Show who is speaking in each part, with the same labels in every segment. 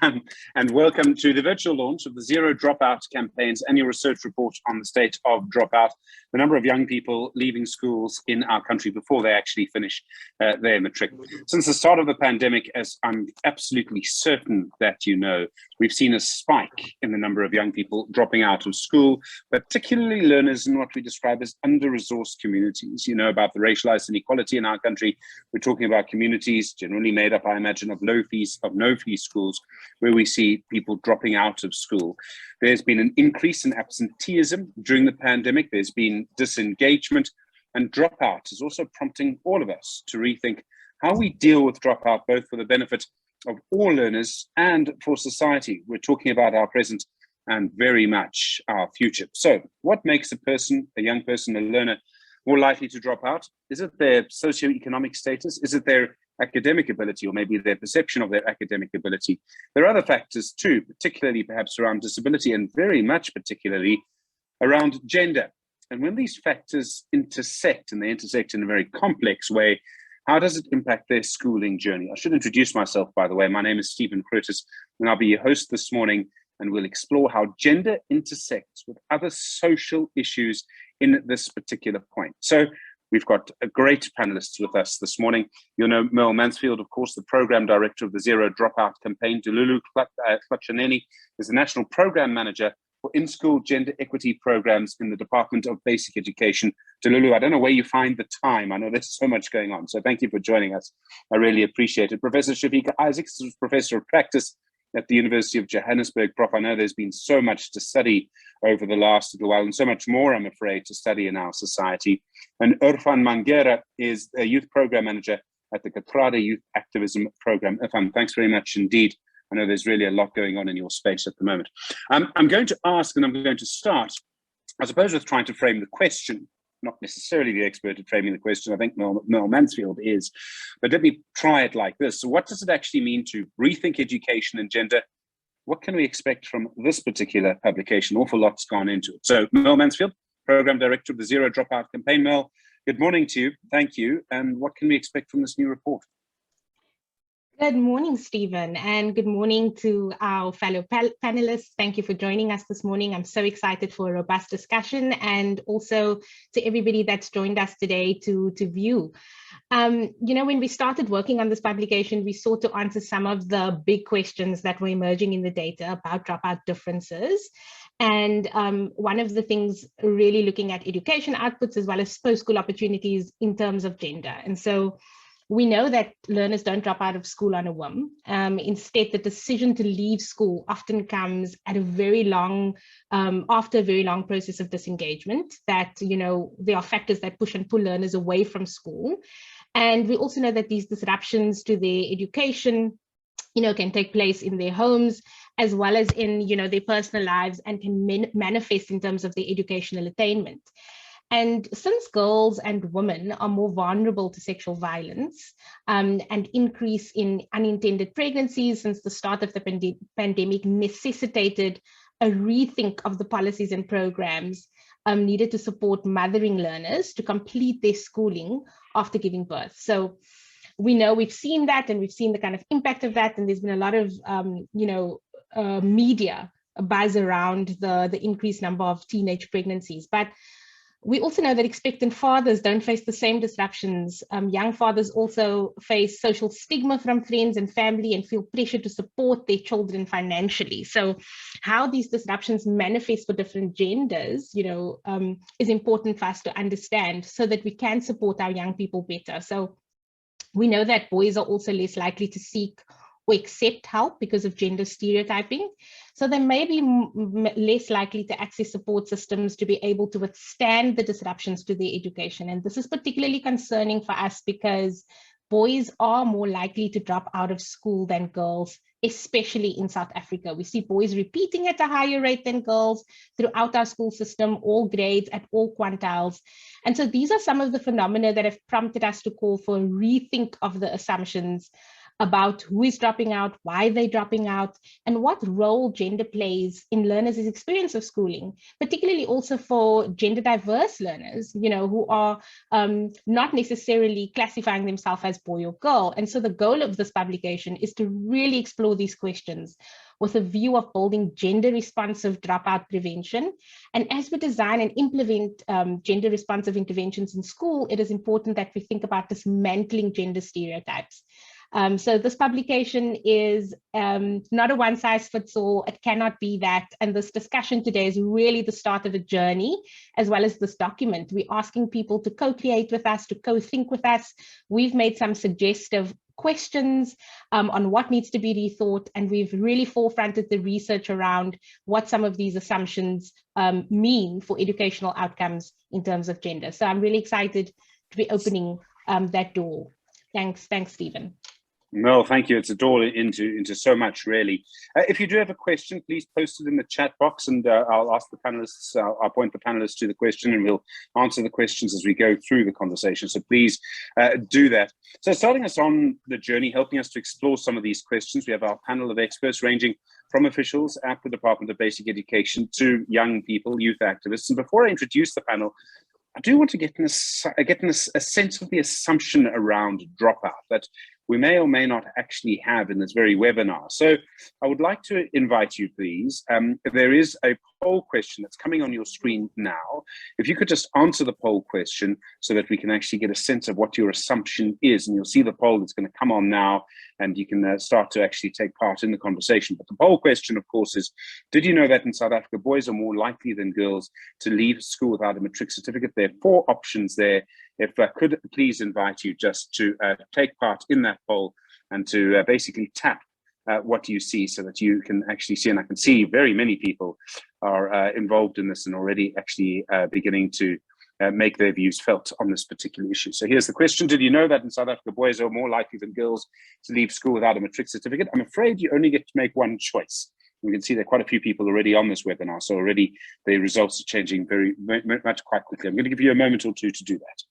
Speaker 1: And welcome to the virtual launch of the Zero Dropout campaign's annual research report on the state of dropout, the number of young people leaving schools in our country before they actually finish their matric. Since the start of the pandemic, as I'm absolutely certain that you know, we've seen a spike in the number of young people dropping out of school, particularly learners in what we describe as under-resourced communities. You know about the racialized inequality in our country. We're talking about communities generally made up, I imagine, of no-fee schools, where we see people dropping out of school. There's been an increase in absenteeism during the pandemic. There's been disengagement, and dropout is also prompting all of us to rethink how we deal with dropout, both for the benefit of all learners and for society. We're talking about our present and very much our future. So what makes a young person, a learner, more likely to drop out? Is it their socioeconomic status? Is it their academic ability, or maybe their perception of their academic ability? There are other factors too, particularly perhaps around disability, and very much particularly around gender. And when these factors intersect, and they intersect in a very complex way, how does it impact their schooling journey? I should introduce myself, by the way. My name is Stephen Curtis, and I'll be your host this morning, and we'll explore how gender intersects with other social issues in this particular point. So we've got a great panelists with us this morning. You'll know Merle Mansfield, of course, the program director of the Zero Dropout campaign. Delulu Tlachaneni is the national program manager for in-school gender equity programs in the Department of Basic Education. Delulu, I don't know where you find the time. I know there's so much going on, so thank you for joining us. I really appreciate it. Professor Shavika Isaacs is professor of practice at the University of Johannesburg. Prof, I know there's been so much to study over the last little while, and so much more, I'm afraid, to study in our society. And Irfan Mangera is a youth program manager at the Katrada Youth Activism Program. Irfan, thanks very much indeed. I know there's really a lot going on in your space at the moment. I'm going to ask, and I'm going to start, I suppose, with trying to frame the question. Not necessarily the expert at framing the question, I think Merle Mansfield is, but let me try it like this. So what does it actually mean to rethink education and gender? What can we expect from this particular publication? An awful lot's gone into it. So Merle Mansfield, Program Director of the Zero Dropout campaign. Merle, good morning to you. Thank you. And what can we expect from this new report?
Speaker 2: Good morning, Stephen, and good morning to our fellow panelists. Thank you for joining us this morning. I'm so excited for a robust discussion, and also to everybody that's joined us today to view. You know, when we started working on this publication, we sought to answer some of the big questions that were emerging in the data about dropout differences. And one of the things really looking at education outputs as well as post-school opportunities in terms of gender. And so we know that learners don't drop out of school on a whim. Instead, the decision to leave school often comes at a very long, after a very long process of disengagement, that, you know, there are factors that push and pull learners away from school. And we also know that these disruptions to their education, you know, can take place in their homes, as well as in, you know, their personal lives, and can manifest in terms of their educational attainment. And since girls and women are more vulnerable to sexual violence and increase in unintended pregnancies since the start of the pandemic necessitated a rethink of the policies and programs needed to support mothering learners to complete their schooling after giving birth. So we know we've seen that, and we've seen the kind of impact of that. And there's been a lot of, you know, media buzz around the increased number of teenage pregnancies. But we also know that expectant fathers don't face the same disruptions. Young fathers also face social stigma from friends and family and feel pressure to support their children financially. So how these disruptions manifest for different genders, you know, is important for us to understand so that we can support our young people better. So we know that boys are also less likely to seek or accept help because of gender stereotyping. So they may be less likely to access support systems to be able to withstand the disruptions to their education. And this is particularly concerning for us because boys are more likely to drop out of school than girls, especially in South Africa. We see boys repeating at a higher rate than girls throughout our school system, all grades, at all quantiles. And so these are some of the phenomena that have prompted us to call for a rethink of the assumptions about who is dropping out, why they're dropping out, and what role gender plays in learners' experience of schooling, particularly also for gender diverse learners, who are not necessarily classifying themselves as boy or girl. And so the goal of this publication is to really explore these questions with a view of building gender responsive dropout prevention. And as we design and implement gender responsive interventions in school, it is important that we think about dismantling gender stereotypes. So this publication is not a one size fits all. It cannot be that. And this discussion today is really the start of a journey, as well as this document. We're asking people to co-create with us, to co-think with us. We've made some suggestive questions on what needs to be rethought, and we've really forefronted the research around what some of these assumptions mean for educational outcomes in terms of gender. So I'm really excited to be opening that door. Thanks, Stephen.
Speaker 1: No, thank you. It's a door into so much, really. If you do have a question, please post it in the chat box, and I'll ask the panelists, I'll point the panelists to the question, and we'll answer the questions as we go through the conversation. So please do that. So starting us on the journey, helping us to explore some of these questions, we have our panel of experts ranging from officials at the Department of Basic Education to young people, youth activists. And before I introduce the panel, I do want to get in a sense of the assumption around dropout that we may or may not actually have in this very webinar. So I would like to invite you, please. There is a poll question that's coming on your screen now. If you could just answer the poll question so that we can actually get a sense of what your assumption is, and you'll see the poll that's going to come on now, and you can start to actually take part in the conversation. But the poll question, of course, is, did you know that in South Africa, boys are more likely than girls to leave school without a matric certificate? There are 4 options there. If I could please invite you just to take part in that poll and to basically tap what you see so that you can actually see, and I can see very many people are involved in this and already actually beginning to make their views felt on this particular issue. So here's the question. Did you know that in South Africa, boys are more likely than girls to leave school without a matric certificate? I'm afraid you only get to make one choice. We can see there are quite a few people already on this webinar, so already the results are changing very much quite quickly. I'm going to give you a moment or two to do that.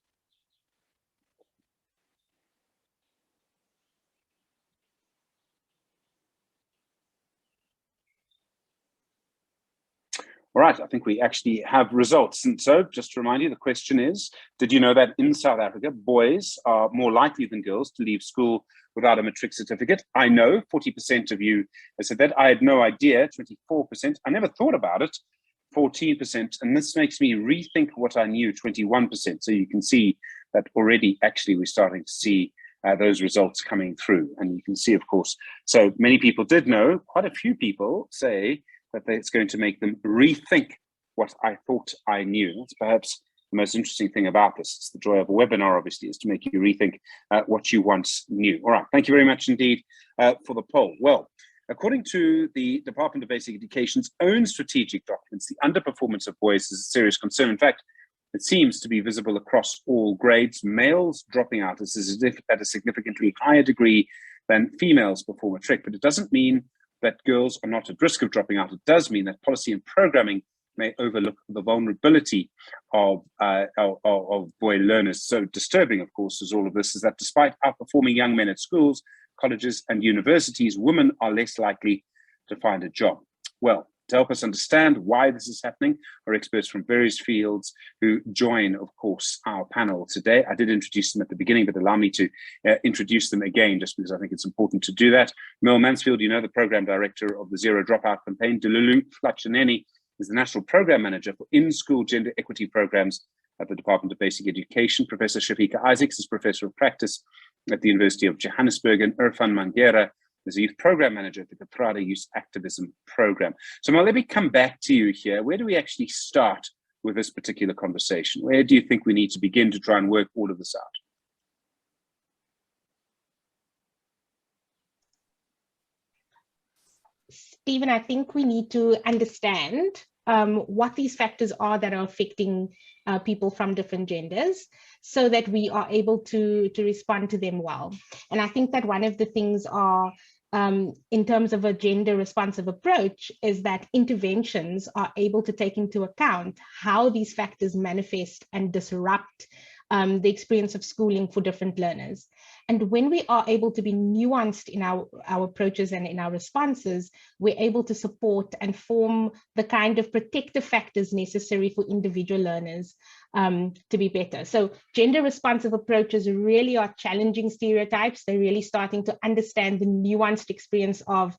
Speaker 1: All right, I think we actually have results. And so just to remind you, the question is, did you know that in South Africa, boys are more likely than girls to leave school without a matric certificate? I know 40% of you said that. I had no idea, 24%. I never thought about it, 14%. And this makes me rethink what I knew, 21%. So you can see that already actually we're starting to see those results coming through. And you can see, of course, so many people did know, quite a few people say that it's going to make them rethink what I thought I knew. That's perhaps the most interesting thing about this. It's the joy of a webinar, obviously, is to make you rethink what you once knew. All right, thank you very much indeed for the poll. Well, according to the Department of Basic Education's own strategic documents, the underperformance of boys is a serious concern. In fact, it seems to be visible across all grades. Males dropping out at a significantly higher degree than females before matric, but it doesn't mean that girls are not at risk of dropping out. It does mean that policy and programming may overlook the vulnerability of boy learners. So disturbing, of course, as all of this is that despite outperforming young men at schools, colleges, and universities, women are less likely to find a job. Well, to help us understand why this is happening are experts from various fields who join, of course, our panel today. I did introduce them at the beginning, but allow me to introduce them again, just because I think it's important to do that. Mel Mansfield, you know, the program director of the Zero Dropout campaign. Delulu Flatchaneni is the national program manager for in-school gender equity programs at the Department of Basic Education. Professor Shafika Isaacs is professor of practice at the University of Johannesburg, and Irfan Mangera is a youth program manager at the Katrada Youth Activism Program. So Mel, let me come back to you here. Where do we actually start with this particular conversation? Where do you think we need to begin to try and work all of this out?
Speaker 2: Stephen, I think we need to understand what these factors are that are affecting people from different genders so that we are able to respond to them well. And I think that one of the things are, in terms of a gender responsive approach, is that interventions are able to take into account how these factors manifest and disrupt the experience of schooling for different learners. And when we are able to be nuanced in our approaches and in our responses, we're able to support and form the kind of protective factors necessary for individual learners to be better. So gender responsive approaches really are challenging stereotypes. They're really starting to understand the nuanced experience of,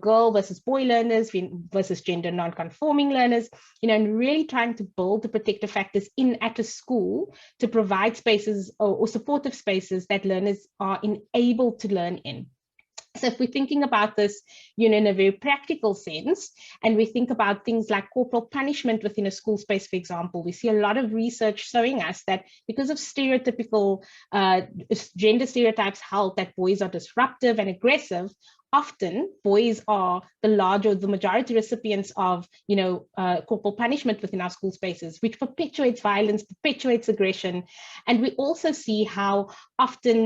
Speaker 2: girl versus boy learners versus gender non-conforming learners, and really trying to build the protective factors at a school to provide spaces or supportive spaces that learners are enabled to learn in. So if we're thinking about this, in a very practical sense, and we think about things like corporal punishment within a school space, for example, we see a lot of research showing us that because of stereotypical gender stereotypes held that boys are disruptive and aggressive, often boys are the majority recipients of, corporal punishment within our school spaces, which perpetuates violence, perpetuates aggression. And we also see how often,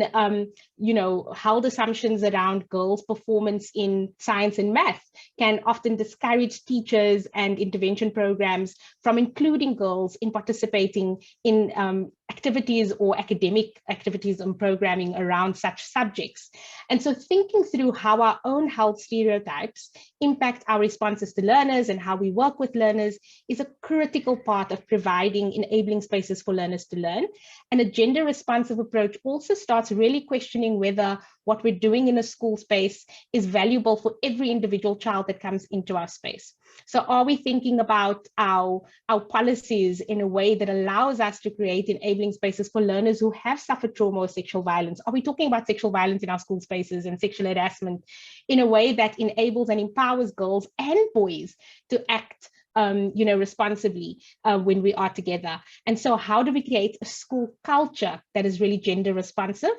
Speaker 2: held assumptions around girls' performance in science and math can often discourage teachers and intervention programs from including girls in participating in activities or academic activities and programming around such subjects. And so thinking through how our own health stereotypes impact our responses to learners and how we work with learners is a critical part of providing enabling spaces for learners to learn. And a gender responsive approach also starts really questioning whether what we're doing in a school space is valuable for every individual child that comes into our space. So are we thinking about our policies in a way that allows us to create enabling spaces for learners who have suffered trauma or sexual violence? Are we talking about sexual violence in our school spaces and sexual harassment in a way that enables and empowers girls and boys to act responsibly when we are together? And so how do we create a school culture that is really gender responsive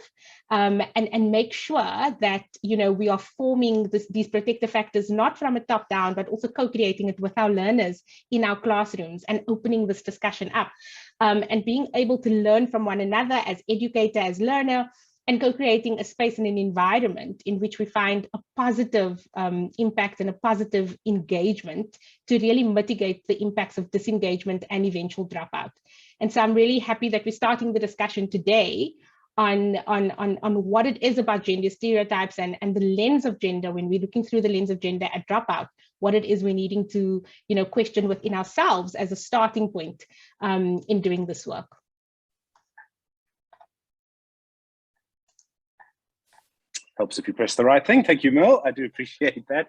Speaker 2: and make sure that, we are forming these protective factors, not from a top down, but also co-creating it with our learners in our classrooms and opening this discussion up and being able to learn from one another as educator, as learner, and co-creating a space and an environment in which we find a positive impact and a positive engagement to really mitigate the impacts of disengagement and eventual dropout. And so I'm really happy that we're starting the discussion today on what it is about gender stereotypes and the lens of gender, when we're looking through the lens of gender at Dropout, what it is we're needing to question within ourselves as a starting point in doing this work.
Speaker 1: Helps if you press the right thing. Thank you, Mel. I do appreciate that.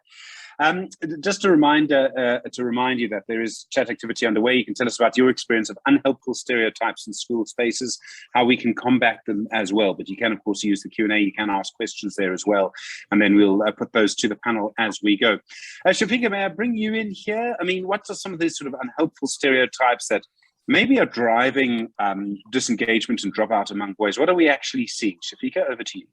Speaker 1: Just a reminder to remind you that there is chat activity underway. You can tell us about your experience of unhelpful stereotypes in school spaces, how we can combat them as well. But you can, of course, use the Q&A. You can ask questions there as well. And then we'll put those to the panel as we go. Shafiqa, may I bring you in here? I mean, what are some of these sort of unhelpful stereotypes that maybe are driving disengagement and dropout among boys? What are we actually seeing? Shafiqa, over to you.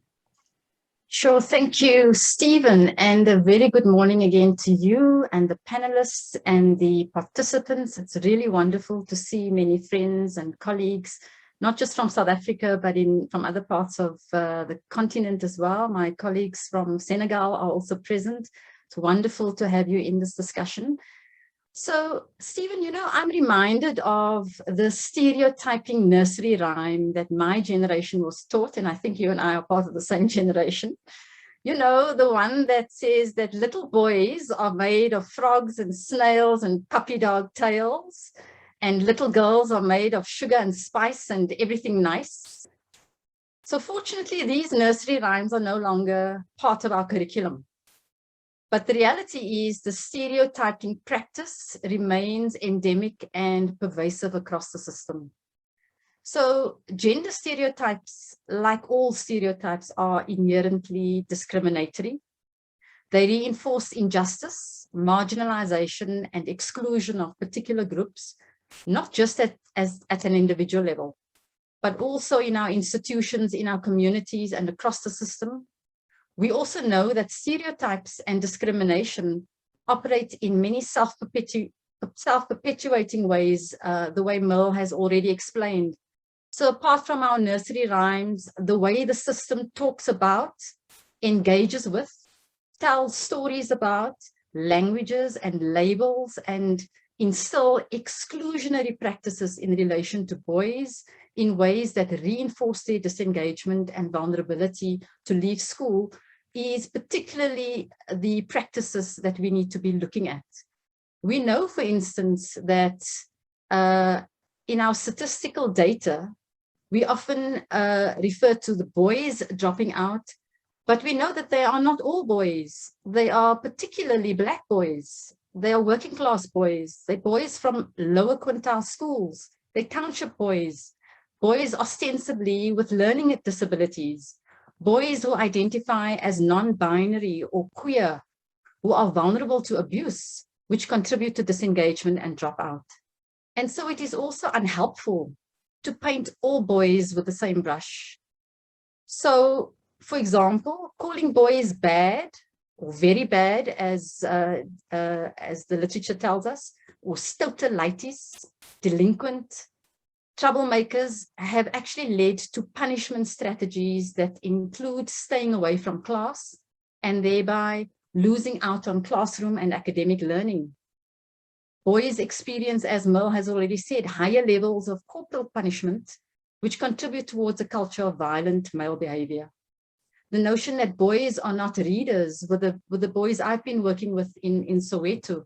Speaker 3: Sure. Thank you, Stephen, and a very good morning again to you and the panelists and the participants. It's really wonderful to see many friends and colleagues, not just from South Africa, but from other parts of the continent as well. My colleagues from Senegal are also present. It's wonderful to have you in this discussion. So, Stephen, I'm reminded of the stereotyping nursery rhyme that my generation was taught, and I think you and I are part of the same generation. The one that says that little boys are made of frogs and snails and puppy dog tails, and little girls are made of sugar and spice and everything nice. So fortunately, these nursery rhymes are no longer part of our curriculum. But the reality is the stereotyping practice remains endemic and pervasive across the system. So gender stereotypes, like all stereotypes, are inherently discriminatory. They reinforce injustice, marginalization, and exclusion of particular groups, not just at an individual level, but also in our institutions, in our communities, and across the system. We also know that stereotypes and discrimination operate in many self-perpetuating ways, the way Mel has already explained. So apart from our nursery rhymes, the way the system talks about, engages with, tells stories about, languages and labels, and instill exclusionary practices in relation to boys in ways that reinforce their disengagement and vulnerability to leave school is particularly the practices that we need to be looking at. We know, for instance, that in our statistical data, we often refer to the boys dropping out, but we know that they are not all boys. They are particularly Black boys. They are working class boys. They're boys from lower quintile schools. They're township boys, boys ostensibly with learning disabilities, boys who identify as non-binary or queer, who are vulnerable to abuse, which contribute to disengagement and dropout. And so it is also unhelpful to paint all boys with the same brush. So, for example, calling boys bad or very bad, as the literature tells us, or stereotypes, delinquent, troublemakers, have actually led to punishment strategies that include staying away from class and thereby losing out on classroom and academic learning. Boys experience, as Mel has already said, higher levels of corporal punishment, which contribute towards a culture of violent male behavior. The notion that boys are not readers, with the boys I've been working with in Soweto,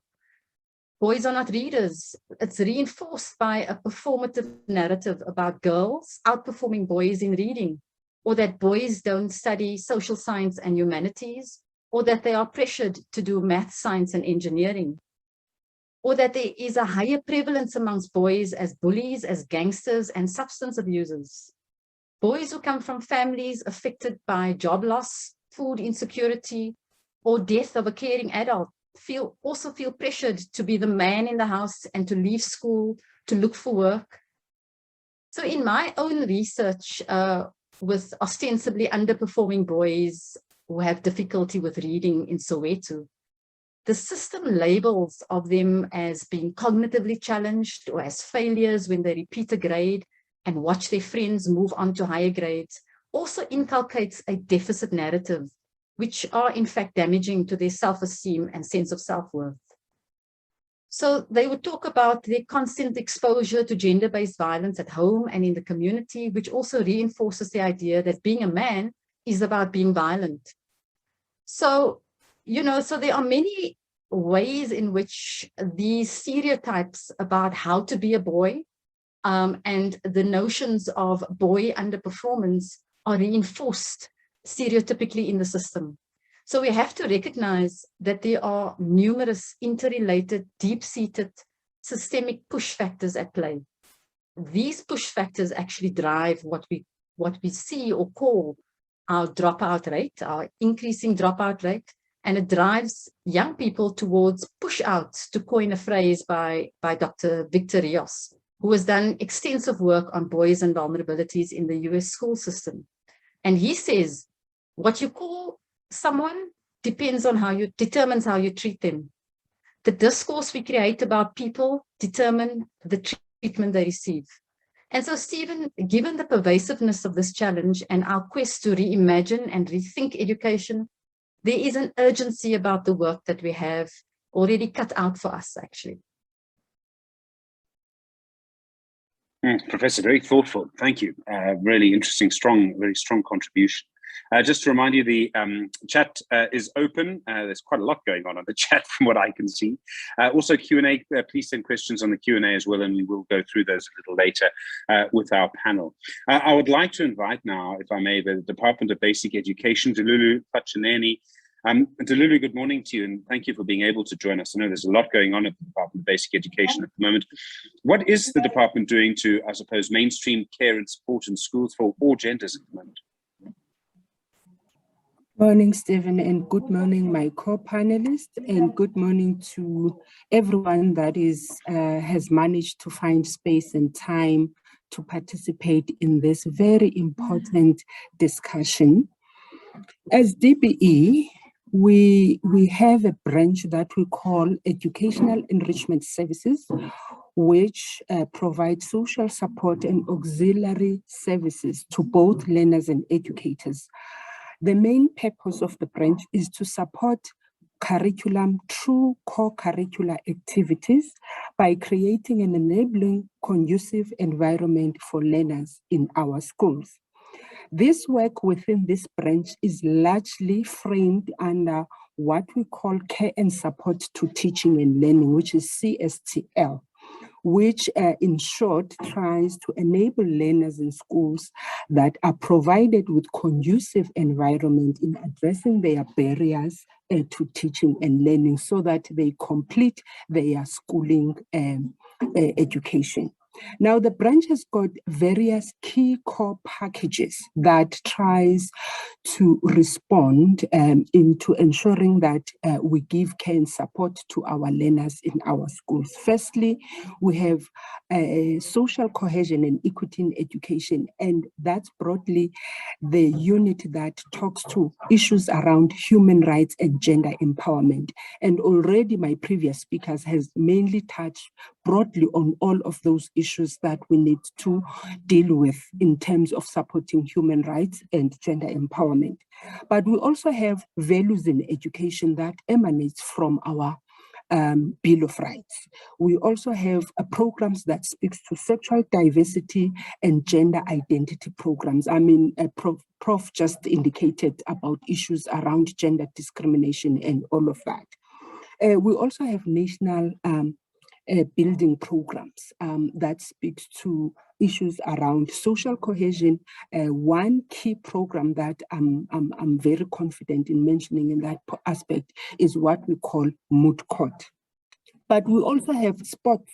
Speaker 3: boys are not readers. It's reinforced by a performative narrative about girls outperforming boys in reading, or that boys don't study social science and humanities, or that they are pressured to do math, science, and engineering, or that there is a higher prevalence amongst boys as bullies, as gangsters, and substance abusers. Boys who come from families affected by job loss, food insecurity, or death of a caring adult also feel pressured to be the man in the house and to leave school, to look for work. So in my own research with ostensibly underperforming boys who have difficulty with reading in Soweto, the system labels of them as being cognitively challenged or as failures when they repeat a grade and watch their friends move on to higher grades also inculcates a deficit narrative, which are in fact damaging to their self-esteem and sense of self-worth. So they would talk about their constant exposure to gender-based violence at home and in the community, which also reinforces the idea that being a man is about being violent. So, so there are many ways in which these stereotypes about how to be a boy and the notions of boy underperformance are reinforced stereotypically in the system. So we have to recognize that there are numerous interrelated, deep-seated systemic push factors at play. These push factors actually drive what we see or call our dropout rate, our increasing dropout rate, and it drives young people towards push out, to coin a phrase by Dr. Victor Rios, who has done extensive work on boys and vulnerabilities in the US school system. And he says, what you call someone determines how you treat them. The discourse we create about people determine the treatment they receive. And so, Stephen, given the pervasiveness of this challenge and our quest to reimagine and rethink education, there is an urgency about the work that we have already cut out for us, actually.
Speaker 1: Professor, very thoughtful. Thank you. Really interesting, very strong contribution. Just to remind you, the chat is open. There's quite a lot going on the chat from what I can see. Also Q&A, please send questions on the Q&A as well, and we will go through those a little later with our panel. I would like to invite now, if I may, the Department of Basic Education, Delulu Pachineni. Delulu, good morning to you, and thank you for being able to join us. I know there's a lot going on at the Department of Basic Education at the moment. What is the department doing to, I suppose, mainstream care and support in schools for all genders at the moment?
Speaker 4: Morning, Stephen, and good morning, my co-panelists, and good morning to everyone that has managed to find space and time to participate in this very important discussion. As DBE, we have a branch that we call Educational Enrichment Services, which provide social support and auxiliary services to both learners and educators. The main purpose of the branch is to support curriculum through co-curricular activities by creating an enabling, conducive environment for learners in our schools. This work within this branch is largely framed under what we call care and support to teaching and learning, which is CSTL, which in short tries to enable learners in schools that are provided with conducive environment in addressing their barriers to teaching and learning so that they complete their schooling education. Now, the branch has got various key core packages that tries to respond into ensuring that we give care and support to our learners in our schools. Firstly, we have social cohesion and equity in education, and that's broadly the unit that talks to issues around human rights and gender empowerment. And already my previous speakers has mainly touched broadly on all of those issues that we need to deal with in terms of supporting human rights and gender empowerment. But we also have values in education that emanates from our Bill of Rights. We also have programs that speaks to sexual diversity and gender identity programs. I mean, Prof just indicated about issues around gender discrimination and all of that. We also have national building programs that speaks to issues around social cohesion. One key program that I'm very confident in mentioning in that aspect is what we call Moot Court. But we also have sports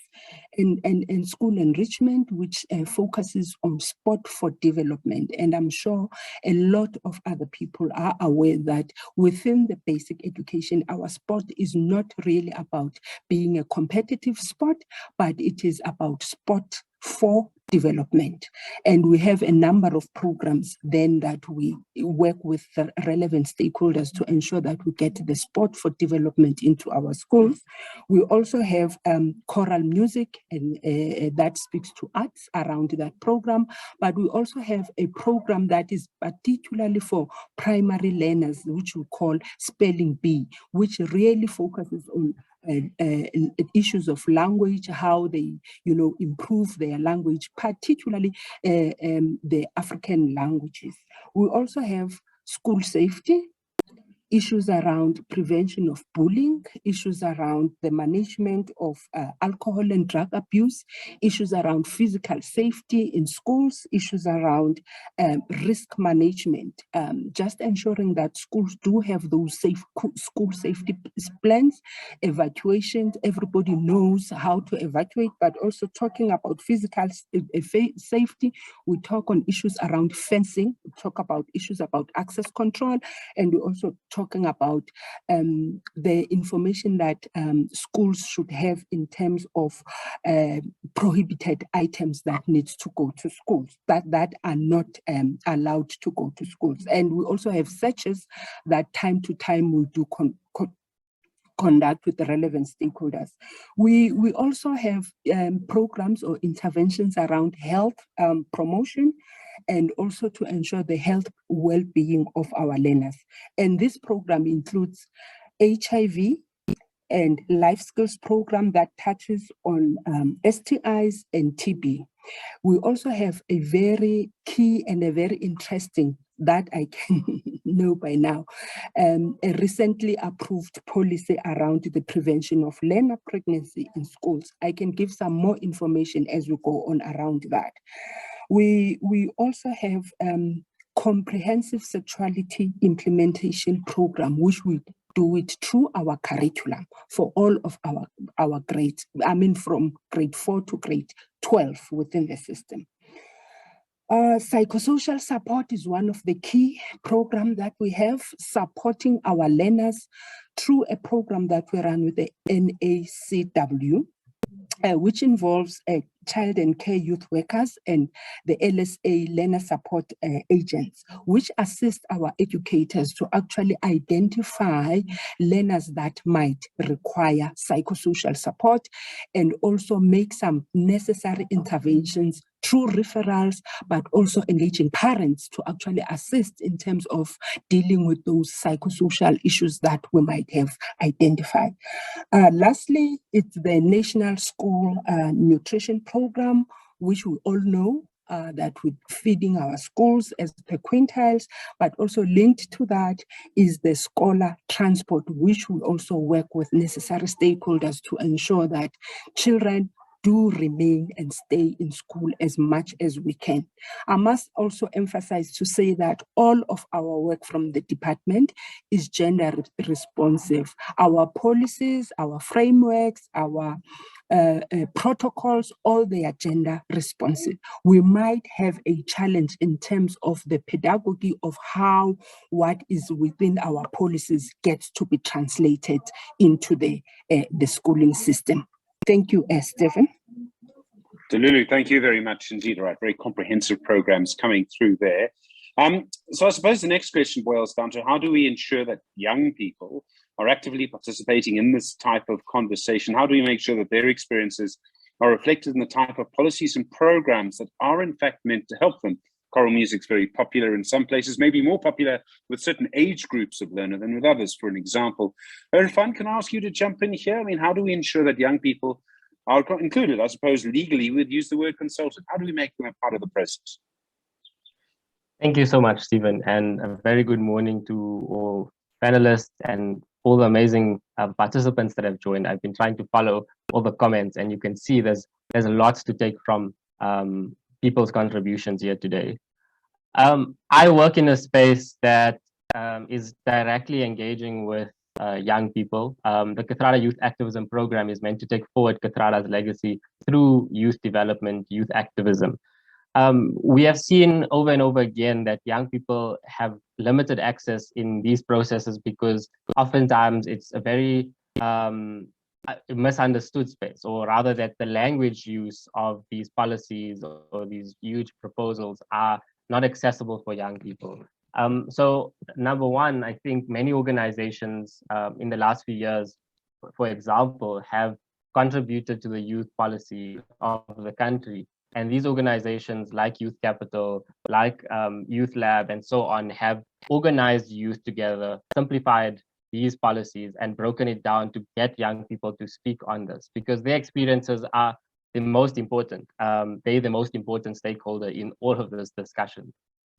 Speaker 4: and school enrichment, which focuses on sport for development. And I'm sure a lot of other people are aware that within the basic education, our sport is not really about being a competitive sport, but it is about sport for development. And we have a number of programs then that we work with the relevant stakeholders to ensure that we get the sport for development into our schools. We also have choral music and that speaks to arts around that program, but we also have a program that is particularly for primary learners, which we call Spelling Bee, which really focuses on issues of language, how they, improve their language, particularly the African languages. We also have school safety, issues around prevention of bullying, issues around the management of alcohol and drug abuse, issues around physical safety in schools, issues around risk management, just ensuring that schools do have those school safety plans, evacuations, everybody knows how to evacuate, but also talking about physical safety. We talk on issues around fencing, we talk about issues about access control, and we also talking about the information that schools should have in terms of prohibited items that needs to go to schools, that are not allowed to go to schools. And we also have searches that time to time we do conduct with the relevant stakeholders. We also have programs or interventions around health promotion, and also to ensure the health well-being of our learners. And this program includes HIV and life skills program that touches on STIs and TB. We also have a very key and a very interesting, that I can know by now, a recently approved policy around the prevention of learner pregnancy in schools. I can give some more information as we go on around that. We also have comprehensive sexuality implementation program, which we do it through our curriculum for all of our grades. I mean, from grade 4 to grade 12 within the system. Psychosocial support is one of the key programs that we have, supporting our learners through a program that we run with the NACW, which involves child and care youth workers and the LSA learner support agents, which assist our educators to actually identify learners that might require psychosocial support and also make some necessary interventions through referrals, but also engaging parents to actually assist in terms of dealing with those psychosocial issues that we might have identified. Lastly, it's the National School Nutrition Program, which we all know that we're feeding our schools as per quintiles, but also linked to that is the scholar transport, which we also work with necessary stakeholders to ensure that children do remain and stay in school as much as we can. I must also emphasize to say that all of our work from the department is gender responsive. Our policies, our frameworks, our protocols, all they are gender responsive. We might have a challenge in terms of the pedagogy of how what is within our policies gets to be translated into the schooling system. Thank you, Stephen.
Speaker 1: Delulu, thank you very much indeed. Right, very comprehensive programs coming through there. So I suppose the next question boils down to how do we ensure that young people are actively participating in this type of conversation? How do we make sure that their experiences are reflected in the type of policies and programs that are in fact meant to help them? Choral music's very popular in some places, maybe more popular with certain age groups of learner than with others, for an example. Irfan, can I ask you to jump in here? I mean, how do we ensure that young people are included? I suppose legally we'd use the word consultant. How do we make them a part of the process?
Speaker 5: Thank you so much, Stephen, and a very good morning to all panelists and all the amazing participants that have joined. I've been trying to follow all the comments, and you can see there's a lot to take from people's contributions here today. I work in a space that is directly engaging with young people. The Kathrada Youth Activism Program is meant to take forward Kathrada's legacy through youth development, youth activism. We have seen over and over again that young people have limited access in these processes because oftentimes it's a very misunderstood space, or rather that the language use of these policies or these huge proposals are not accessible for young people. So number one, I think many organizations in the last few years, for example, have contributed to the youth policy of the country. And these organizations like Youth Capital, like Youth Lab, and so on, have organized youth together, simplified these policies, and broken it down to get young people to speak on this, because their experiences are the most important. They're the most important stakeholder in all of this discussion.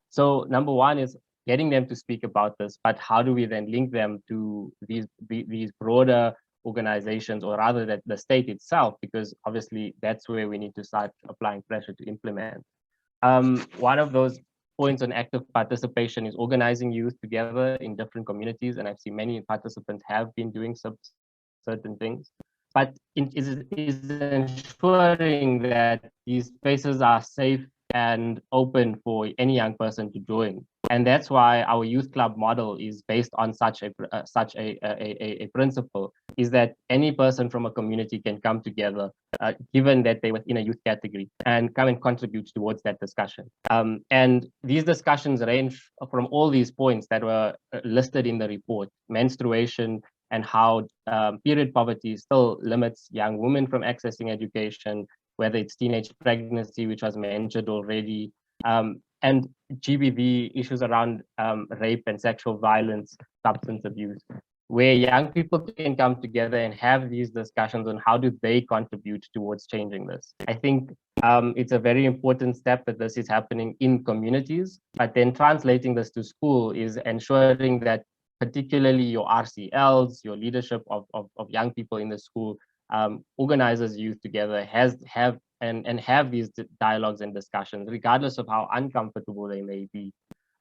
Speaker 5: So number one is getting them to speak about this, but how do we then link them to these broader organizations, or rather that the state itself, because obviously that's where we need to start applying pressure to implement. One of those points on active participation is organizing youth together in different communities, and I've seen many participants have been doing certain things. But is ensuring that these spaces are safe and open for any young person to join. And that's why our youth club model is based on such a principle, is that any person from a community can come together, given that they're within a youth category, and come and contribute towards that discussion. And these discussions range from all these points that were listed in the report: menstruation, and how period poverty still limits young women from accessing education, whether it's teenage pregnancy, which was mentioned already, and GBV issues around rape and sexual violence, substance abuse, where young people can come together and have these discussions on how do they contribute towards changing this. I think it's a very important step that this is happening in communities, but then translating this to school is ensuring that particularly your RCLs, your leadership of young people in the school, organizes youth together, have these dialogues and discussions, regardless of how uncomfortable they may be.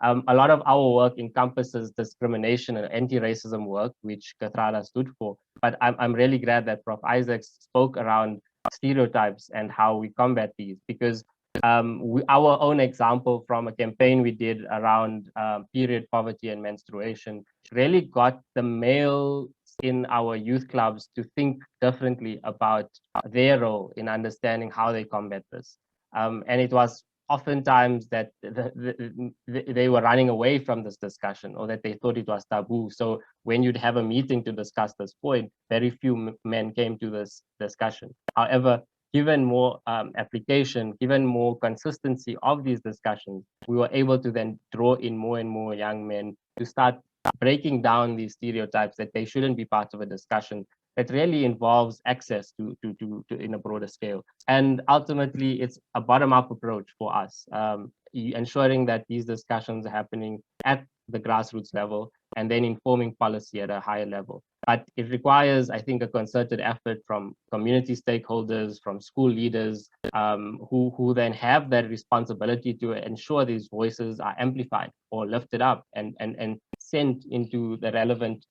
Speaker 5: A lot of our work encompasses discrimination and anti-racism work, which Kathrada stood for. But I'm really glad that Prof. Isaacs spoke around stereotypes and how we combat these, because our own example from a campaign we did around period poverty and menstruation really got the male in our youth clubs to think differently about their role in understanding how they combat this. And it was oftentimes that they were running away from this discussion, or that they thought it was taboo. So when you'd have a meeting to discuss this point, very few men came to this discussion. However, given more application, given more consistency of these discussions, we were able to then draw in more and more young men to start breaking down these stereotypes that they shouldn't be part of a discussion that really involves access to in a broader scale. And ultimately, it's a bottom-up approach for us, ensuring that these discussions are happening at the grassroots level and then informing policy at a higher level. But it requires, I think, a concerted effort from community stakeholders, from school leaders, who then have that responsibility to ensure these voices are amplified or lifted up and sent into the relevant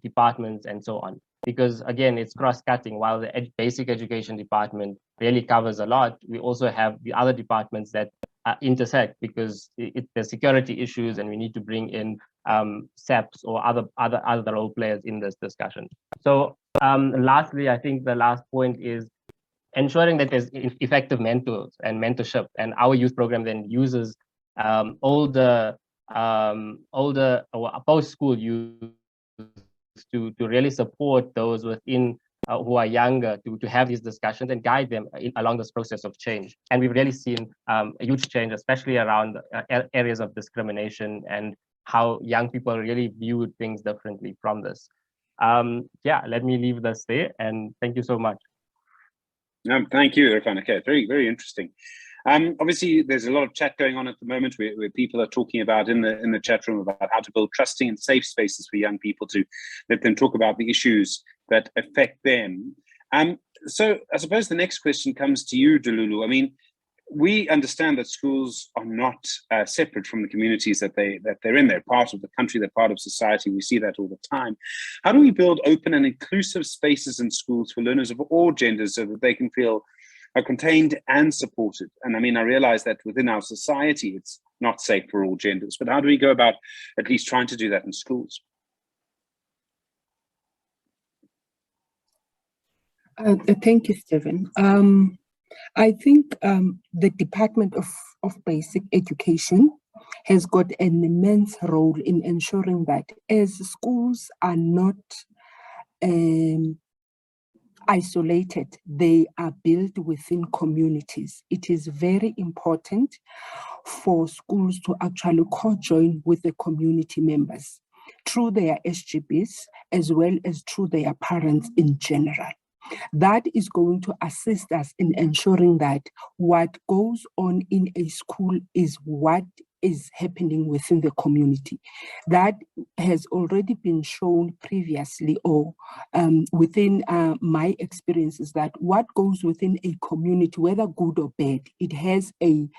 Speaker 5: departments and so on. Because again, it's cross-cutting. While the basic education department really covers a lot, we also have the other departments that intersect, because there's security issues and we need to bring in SAPs or other role players in this discussion. So lastly, I think the last point is ensuring that there's effective mentors and mentorship. And our youth program then uses older or post-school youth to really support those within who are younger to have these discussions and guide them along this process of change. And we've really seen a huge change, especially around areas of discrimination and how young people really view things differently from this. Yeah, let me leave this there, and thank you so much.
Speaker 1: Thank you, Irfan. Okay, very, very interesting. Obviously, there's a lot of chat going on at the moment where people are talking about in the chat room about how to build trusting and safe spaces for young people to let them talk about the issues that affect them. So I suppose the next question comes to you, Delulu. I mean, we understand that schools are not separate from the communities that they're in. They're part of the country, they're part of society. We see that all the time. How do we build open and inclusive spaces in schools for learners of all genders so that they can feel contained and supported? And I mean, I realize that within our society, it's not safe for all genders, but how do we go about at least trying to do that in schools?
Speaker 4: Thank you, Stephen. I think the Department of Basic Education has got an immense role in ensuring that as schools are not isolated, they are built within communities. It is very important for schools to actually co-join with the community members through their SGBs as well as through their parents in general. That is going to assist us in ensuring that what goes on in a school is what is happening within the community. That has already been shown previously, or within my experiences, that what goes within a community, whether good or bad, it has a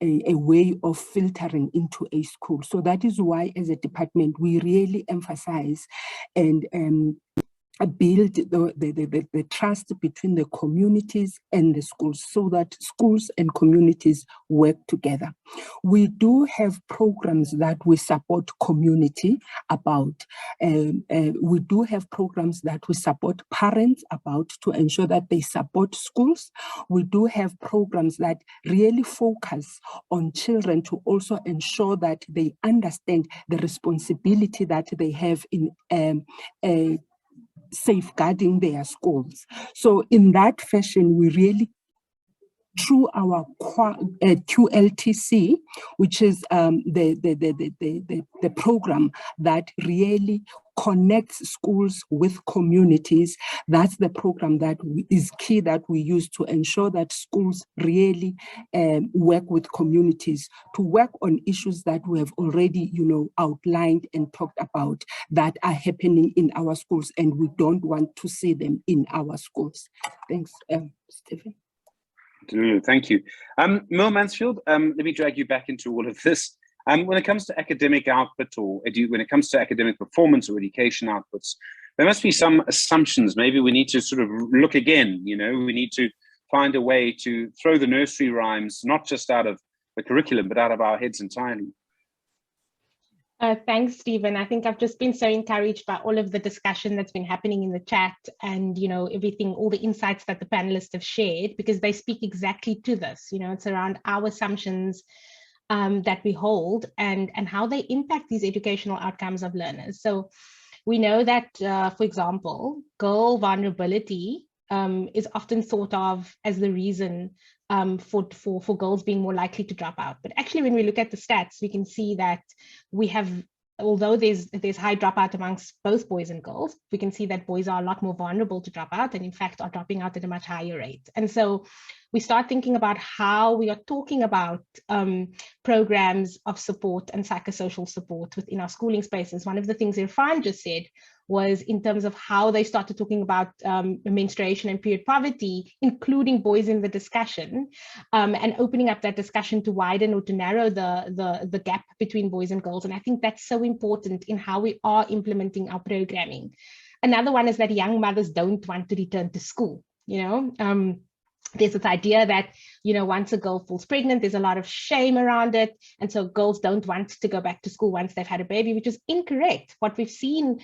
Speaker 4: way of filtering into a school. So that is why, as a department, we really emphasize and build the trust between the communities and the schools, so that schools and communities work together. We do have programs that we support community about. We do have programs that we support parents about, to ensure that they support schools. We do have programs that really focus on children to also ensure that they understand the responsibility that they have in safeguarding their schools. So in that fashion, we really, through our QLTC, which is the program that really connects schools with communities, that's the program that is key, that we use to ensure that schools really work with communities to work on issues that we have already, outlined and talked about, that are happening in our schools, and we don't want to see them in our schools. Thanks, Stephen.
Speaker 1: Thank you. Mil Mansfield, let me drag you back into all of this. When it comes to academic output, or when it comes to academic performance or education outputs, there must be some assumptions. Maybe we need to sort of look again, we need to find a way to throw the nursery rhymes, not just out of the curriculum, but out of our heads entirely.
Speaker 2: Thanks, Stephen. I think I've just been so encouraged by all of the discussion that's been happening in the chat and, everything, all the insights that the panelists have shared, because they speak exactly to this. It's around our assumptions that we hold and how they impact these educational outcomes of learners. So we know that, for example, girl vulnerability is often thought of as the reason for girls being more likely to drop out. But actually, when we look at the stats, we can see that we have, although there's high dropout amongst both boys and girls, we can see that boys are a lot more vulnerable to drop out and in fact are dropping out at a much higher rate. And so we start thinking about how we are talking about programs of support and psychosocial support within our schooling spaces. One of the things Irfan just said was in terms of how they started talking about menstruation and period poverty, including boys in the discussion, and opening up that discussion to widen or to narrow the gap between boys and girls. And I think that's so important in how we are implementing our programming. Another one is that young mothers don't want to return to school, there's this idea that, once a girl falls pregnant, there's a lot of shame around it. And so girls don't want to go back to school once they've had a baby, which is incorrect. What we've seen,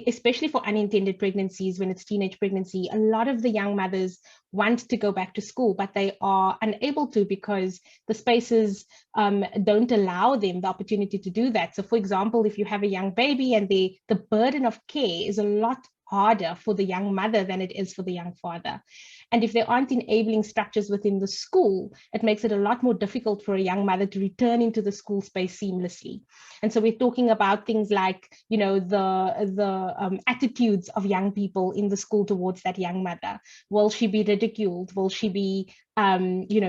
Speaker 2: especially for unintended pregnancies, when it's teenage pregnancy, a lot of the young mothers want to go back to school, but they are unable to because the spaces don't allow them the opportunity to do that. So for example, if you have a young baby and the burden of care is a lot harder for the young mother than it is for the young father. And if there aren't enabling structures within the school, it makes it a lot more difficult for a young mother to return into the school space seamlessly. And so we're talking about things like, the attitudes of young people in the school towards that young mother. Will she be ridiculed? Will she be,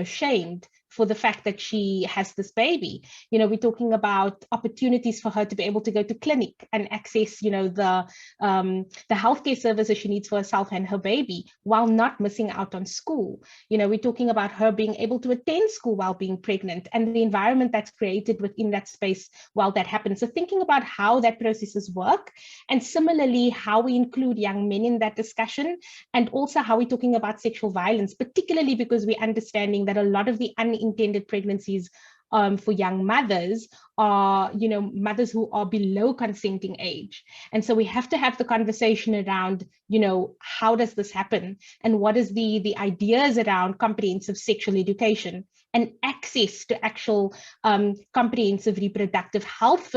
Speaker 2: shamed for the fact that she has this baby? We're talking about opportunities for her to be able to go to clinic and access, the healthcare services she needs for herself and her baby while not missing out on school. We're talking about her being able to attend school while being pregnant and the environment that's created within that space while that happens. So thinking about how that processes work, and similarly, how we include young men in that discussion, and also how we're talking about sexual violence, particularly because we're understanding that a lot of the unintended pregnancies for young mothers are, mothers who are below consenting age. And so we have to have the conversation around, how does this happen? And what is the ideas around comprehensive sexual education and access to actual comprehensive reproductive health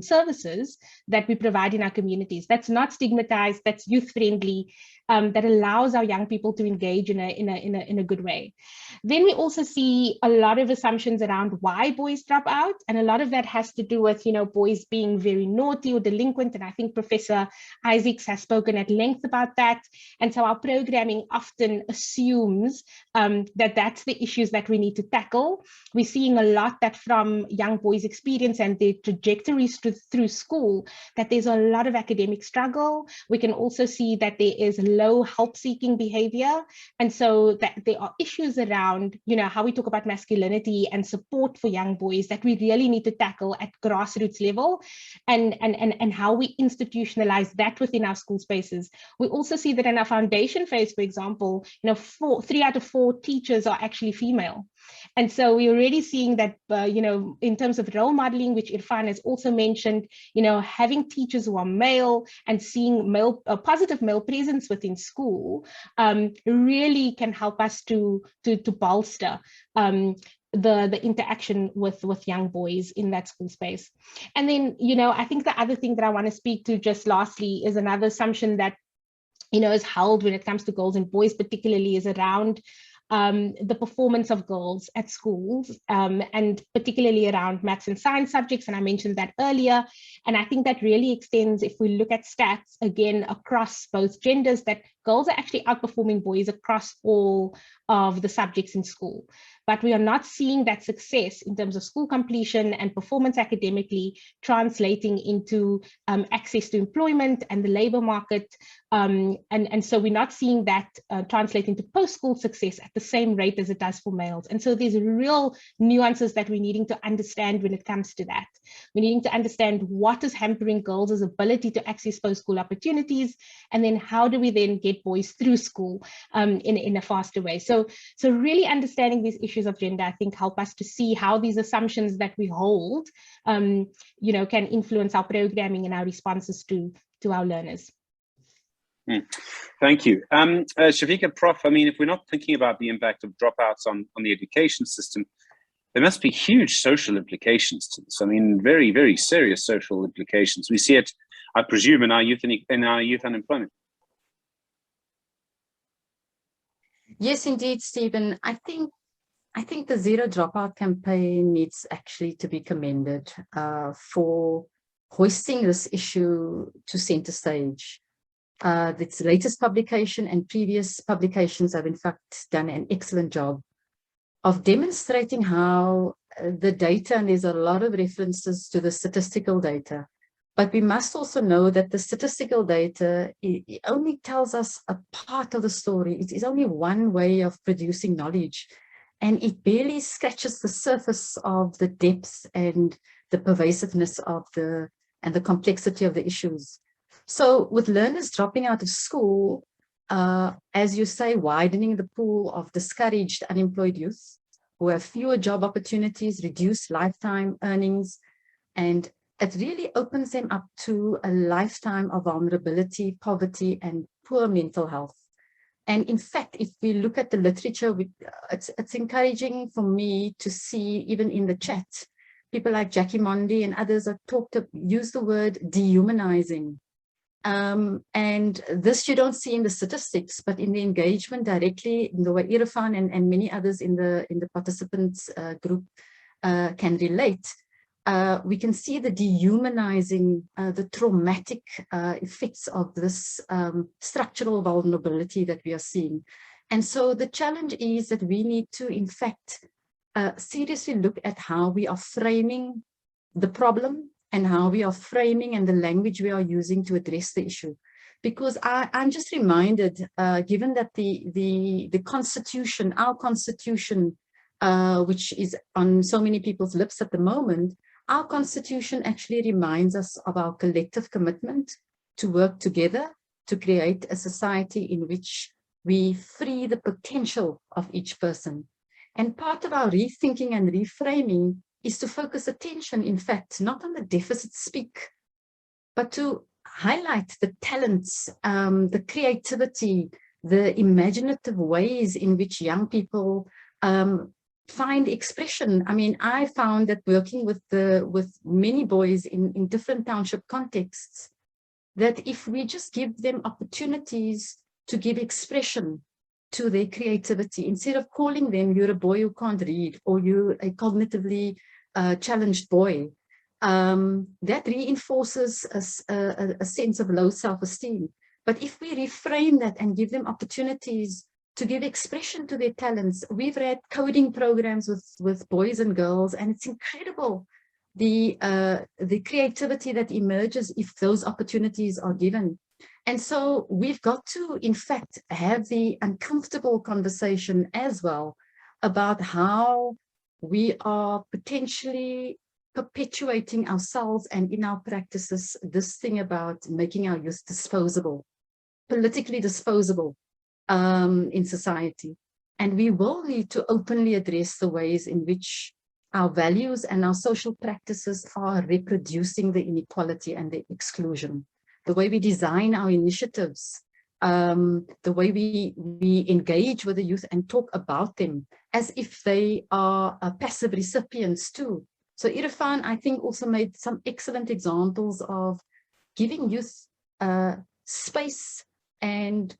Speaker 2: services that we provide in our communities. That's not stigmatized, that's youth-friendly, that allows our young people to engage in a good way. Then we also see a lot of assumptions around why boys drop out, and a lot of that has to do with, boys being very naughty or delinquent, and I think Professor Isaacs has spoken at length about that. And so our programming often assumes that that's the issues that we need to tackle. We're seeing a lot that from young boys' experience and their trajectories through school, that there's a lot of academic struggle. We can also see that there is low help-seeking behavior. And so that there are issues around, how we talk about masculinity and support for young boys that we really need to tackle at grassroots level, and how we institutionalize that within our school spaces. We also see that in our foundation phase, for example, 3 out of 4 teachers are actually female. And so we're already seeing that, in terms of role modeling, which Irfan has also mentioned, having teachers who are male and seeing positive male presence within school really can help us to bolster the interaction with young boys in that school space. And then, I think the other thing that I want to speak to just lastly is another assumption that, is held when it comes to girls and boys particularly, is around the performance of girls at schools, and particularly around maths and science subjects. And I mentioned that earlier. And I think that really extends, if we look at stats, again, across both genders, that girls are actually outperforming boys across all of the subjects in school. But we are not seeing that success in terms of school completion and performance academically translating into access to employment and the labor market. And so we're not seeing that translate into post-school success at the same rate as it does for males. And so there's real nuances that we're needing to understand when it comes to that. We're needing to understand what is hampering girls' ability to access post-school opportunities, and then how do we then get boys through school in a faster way. So really understanding these issues issues of gender, I think, help us to see how these assumptions that we hold, you know, can influence our programming and our responses to our learners.
Speaker 1: Thank you. Shafiqa, Prof, I mean, if we're not thinking about the impact of dropouts on the education system, there must be huge social implications to this. I mean, very, very serious social implications. We see it, I presume, in our youth unemployment.
Speaker 3: Yes, indeed, Stephen. I think the Zero Dropout campaign needs actually to be commended for hoisting this issue to center stage. Its latest publication and previous publications have in fact done an excellent job of demonstrating how the data, and there's a lot of references to the statistical data, but we must also know that the statistical data, it only tells us a part of the story. It is only one way of producing knowledge, and it barely scratches the surface of the depth and the pervasiveness of the complexity of the issues. So with learners dropping out of school, as you say, widening the pool of discouraged unemployed youth who have fewer job opportunities, reduced lifetime earnings, and it really opens them up to a lifetime of vulnerability, poverty, and poor mental health. And in fact, if we look at the literature, it's encouraging for me to see, even in the chat, people like Jackie Mondi and others have used the word dehumanizing. And this you don't see in the statistics, but in the engagement directly, in the way Irfan and many others in the participants group can relate. We can see the dehumanizing, the traumatic effects of this structural vulnerability that we are seeing. And so the challenge is that we need to, in fact, seriously look at how we are framing the problem and how we are framing and the language we are using to address the issue. Because I'm just reminded, given that the Constitution, our Constitution, which is on so many people's lips at the moment, our Constitution actually reminds us of our collective commitment to work together to create a society in which we free the potential of each person. And part of our rethinking and reframing is to focus attention, in fact, not on the deficit speak, but to highlight the talents, the creativity, the imaginative ways in which young people find expression. I mean, I found that working with many boys in different township contexts, that if we just give them opportunities to give expression to their creativity, instead of calling them, you're a boy who can't read, or you're a cognitively challenged boy, that reinforces a sense of low self-esteem. But if we reframe that and give them opportunities to give expression to their talents, we've read coding programs with boys and girls, and it's incredible the creativity that emerges if those opportunities are given. And so we've got to, in fact, have the uncomfortable conversation as well about how we are potentially perpetuating ourselves and in our practices this thing about making our youth disposable, politically disposable in society. And we will need to openly address the ways in which our values and our social practices are reproducing the inequality and the exclusion. The way we design our initiatives, the way we engage with the youth and talk about them as if they are passive recipients too. So Irfan, I think, also made some excellent examples of giving youth space and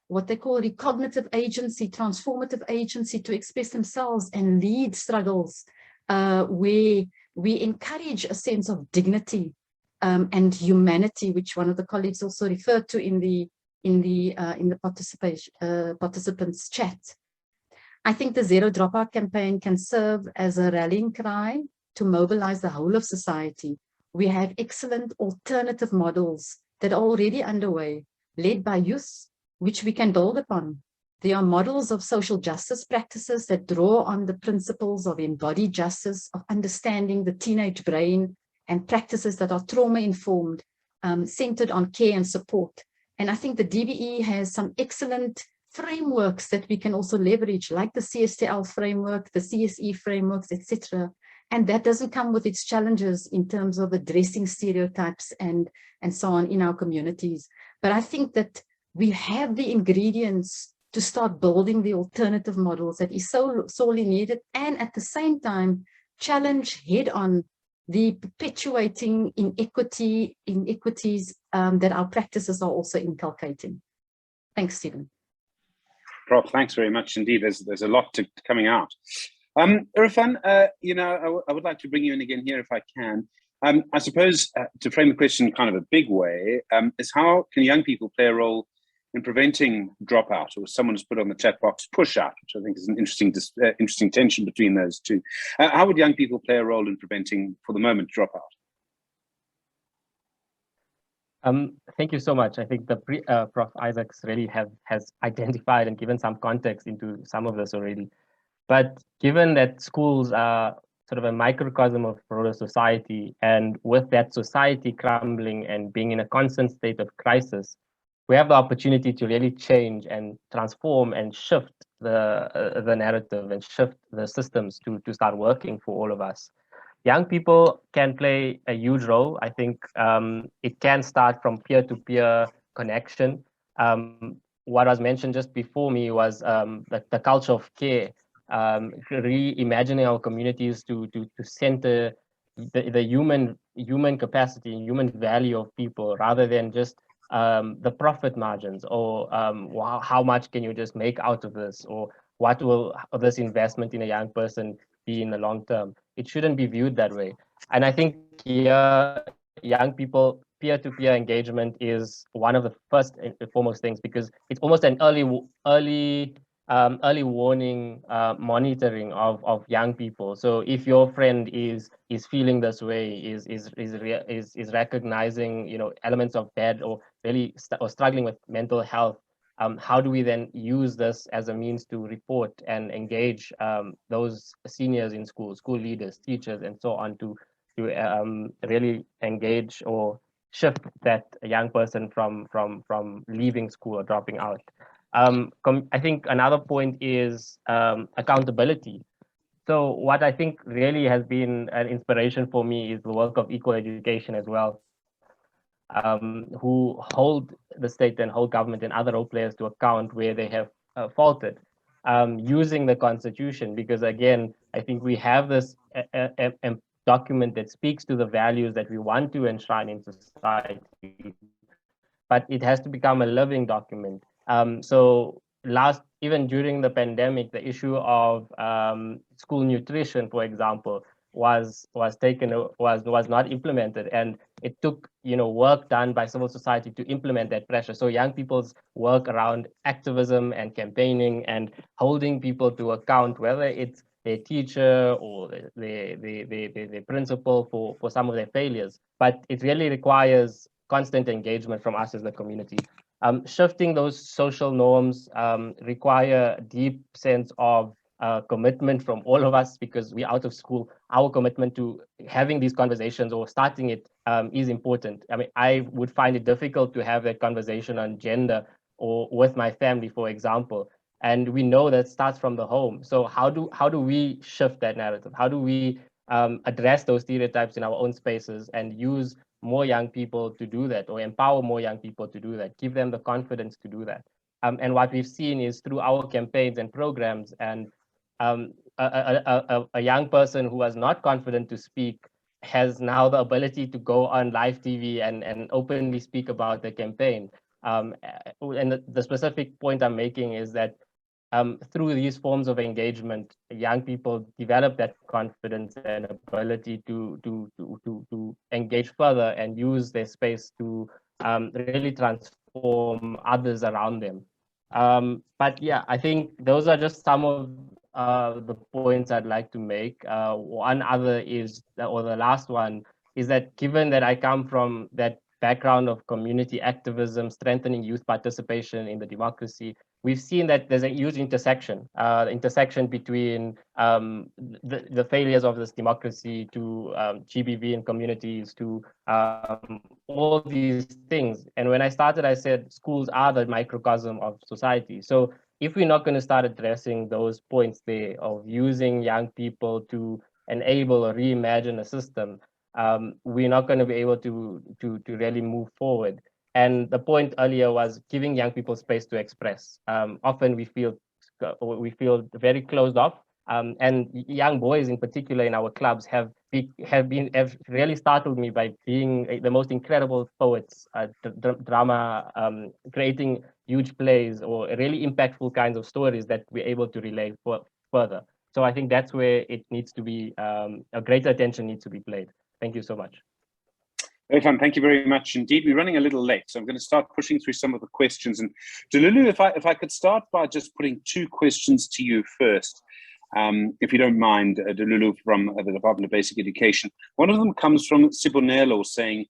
Speaker 3: what they call recognitive agency, transformative agency to express themselves and lead struggles where we encourage a sense of dignity and humanity, which one of the colleagues also referred to in the participants chat. I think the Zero Dropout campaign can serve as a rallying cry to mobilize the whole of society. We have excellent alternative models that are already underway, led by youth, which we can build upon. They are models of social justice practices that draw on the principles of embodied justice, of understanding the teenage brain, and practices that are trauma-informed, centered on care and support. And I think the DBE has some excellent frameworks that we can also leverage, like the CSTL framework, the CSE frameworks, etc. And that doesn't come with its challenges in terms of addressing stereotypes and so on in our communities. But I think that we have the ingredients to start building the alternative models that is so sorely needed, and at the same time challenge head-on the perpetuating inequities that our practices are also inculcating. Thanks, Stephen.
Speaker 1: Prof, thanks very much indeed. There's a lot coming out. Irfan, I would like to bring you in again here if I can. I suppose to frame the question kind of a big way is how can young people play a role in preventing dropout, or someone's put on the chat box, push out, which I think is an interesting tension between those two. How would young people play a role in preventing, for the moment, dropout?
Speaker 5: Thank you so much. I think the Prof. Isaacs really has identified and given some context into some of this already. But given that schools are sort of a microcosm of broader society, and with that society crumbling and being in a constant state of crisis, we have the opportunity to really change and transform and shift the narrative and shift the systems to start working for all of us. Young people can play a huge role. I think it can start from peer-to-peer connection. What was mentioned just before me was the culture of care, reimagining our communities to center the human capacity and human value of people, rather than just the profit margins, or how much can you just make out of this, or what will this investment in a young person be in the long term. It shouldn't be viewed that way. And I think here, young people, peer-to-peer engagement is one of the first and foremost things, because it's almost an early warning monitoring of young people. So if your friend is feeling this way, is recognizing elements of bad or really or struggling with mental health, how do we then use this as a means to report and engage those seniors in school leaders, teachers, and so on, to really engage or shift that young person from leaving school or dropping out. I think another point is accountability. So what I think really has been an inspiration for me is the work of Equal Education as well, who hold the state and hold government and other role players to account where they have faulted, using the Constitution, because again, I think we have this document that speaks to the values that we want to enshrine in society, but it has to become a living document. So even during the pandemic, the issue of school nutrition, for example, was not implemented, and it took work done by civil society to implement that pressure. So young people's work around activism and campaigning and holding people to account, whether it's their teacher or the principal for some of their failures, but it really requires constant engagement from us as the community. Shifting those social norms require a deep sense of commitment from all of us, because we're out of school. Our commitment to having these conversations or starting it is important. I mean, I would find it difficult to have that conversation on gender or with my family, for example. And we know that starts from the home. So how do we shift that narrative? How do we address those stereotypes in our own spaces and use more young people to do that, or empower more young people to do that, give them the confidence to do that? And what we've seen is through our campaigns and programs, and a young person who was not confident to speak has now the ability to go on live TV and openly speak about the campaign. And the specific point I'm making is that through these forms of engagement, young people develop that confidence and ability to engage further and use their space to really transform others around them. But yeah, I think those are just some of the points I'd like to make. One other is, or the last one, is that given that I come from that background of community activism, strengthening youth participation in the democracy, we've seen that there's a huge intersection, between the failures of this democracy to GBV in communities to all these things. And when I started, I said schools are the microcosm of society. So if we're not going to start addressing those points there of using young people to enable or reimagine a system, we're not going to be able to really move forward. And the point earlier was giving young people space to express. Often we feel very closed off, and young boys in particular in our clubs have really startled me by being the most incredible poets, drama, creating huge plays or really impactful kinds of stories that we're able to relay further. So I think that's where it needs to be, a greater attention needs to be played. Thank you so much.
Speaker 1: Very fun. Thank you very much indeed. We're running a little late, so I'm going to start pushing through some of the questions. And Delulu, if I could start by just putting two questions to you first, if you don't mind, Delulu from the Department of Basic Education. One of them comes from Sibonelo saying,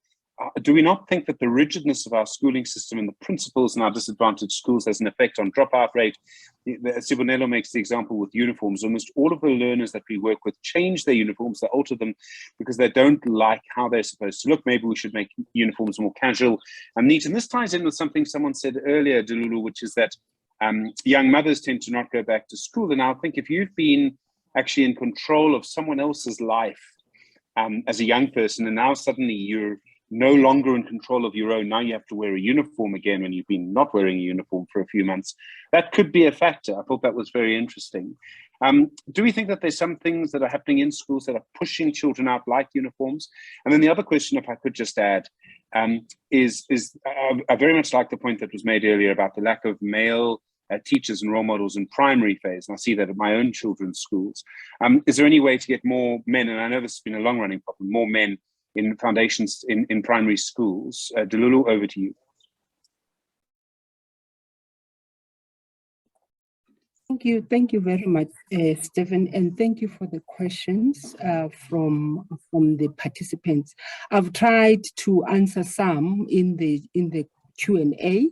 Speaker 1: do we not think that the rigidness of our schooling system and the principles in our disadvantaged schools has an effect on dropout rate? Sibonelo makes the example with uniforms. Almost all of the learners that we work with change their uniforms, they alter them because they don't like how they're supposed to look. Maybe we should make uniforms more casual and neat. And this ties in with something someone said earlier, Delulu, which is that young mothers tend to not go back to school. And I think if you've been actually in control of someone else's life as a young person, and now suddenly you're no longer in control of your own, now you have to wear a uniform again when you've been not wearing a uniform for a few months, that could be a factor. I thought that was very interesting. Do we think that there's some things that are happening in schools that are pushing children out like uniforms? And then the other question, if I could just add, is I very much like the point that was made earlier about the lack of male teachers and role models in primary phase. And I see that at my own children's schools. Is there any way to get more men, and I know this has been a long running problem, more men in foundations in primary schools? Delulu, over to you.
Speaker 4: Thank you very much, Stephen, and thank you for the questions from the participants. I've tried to answer some in the Q&A,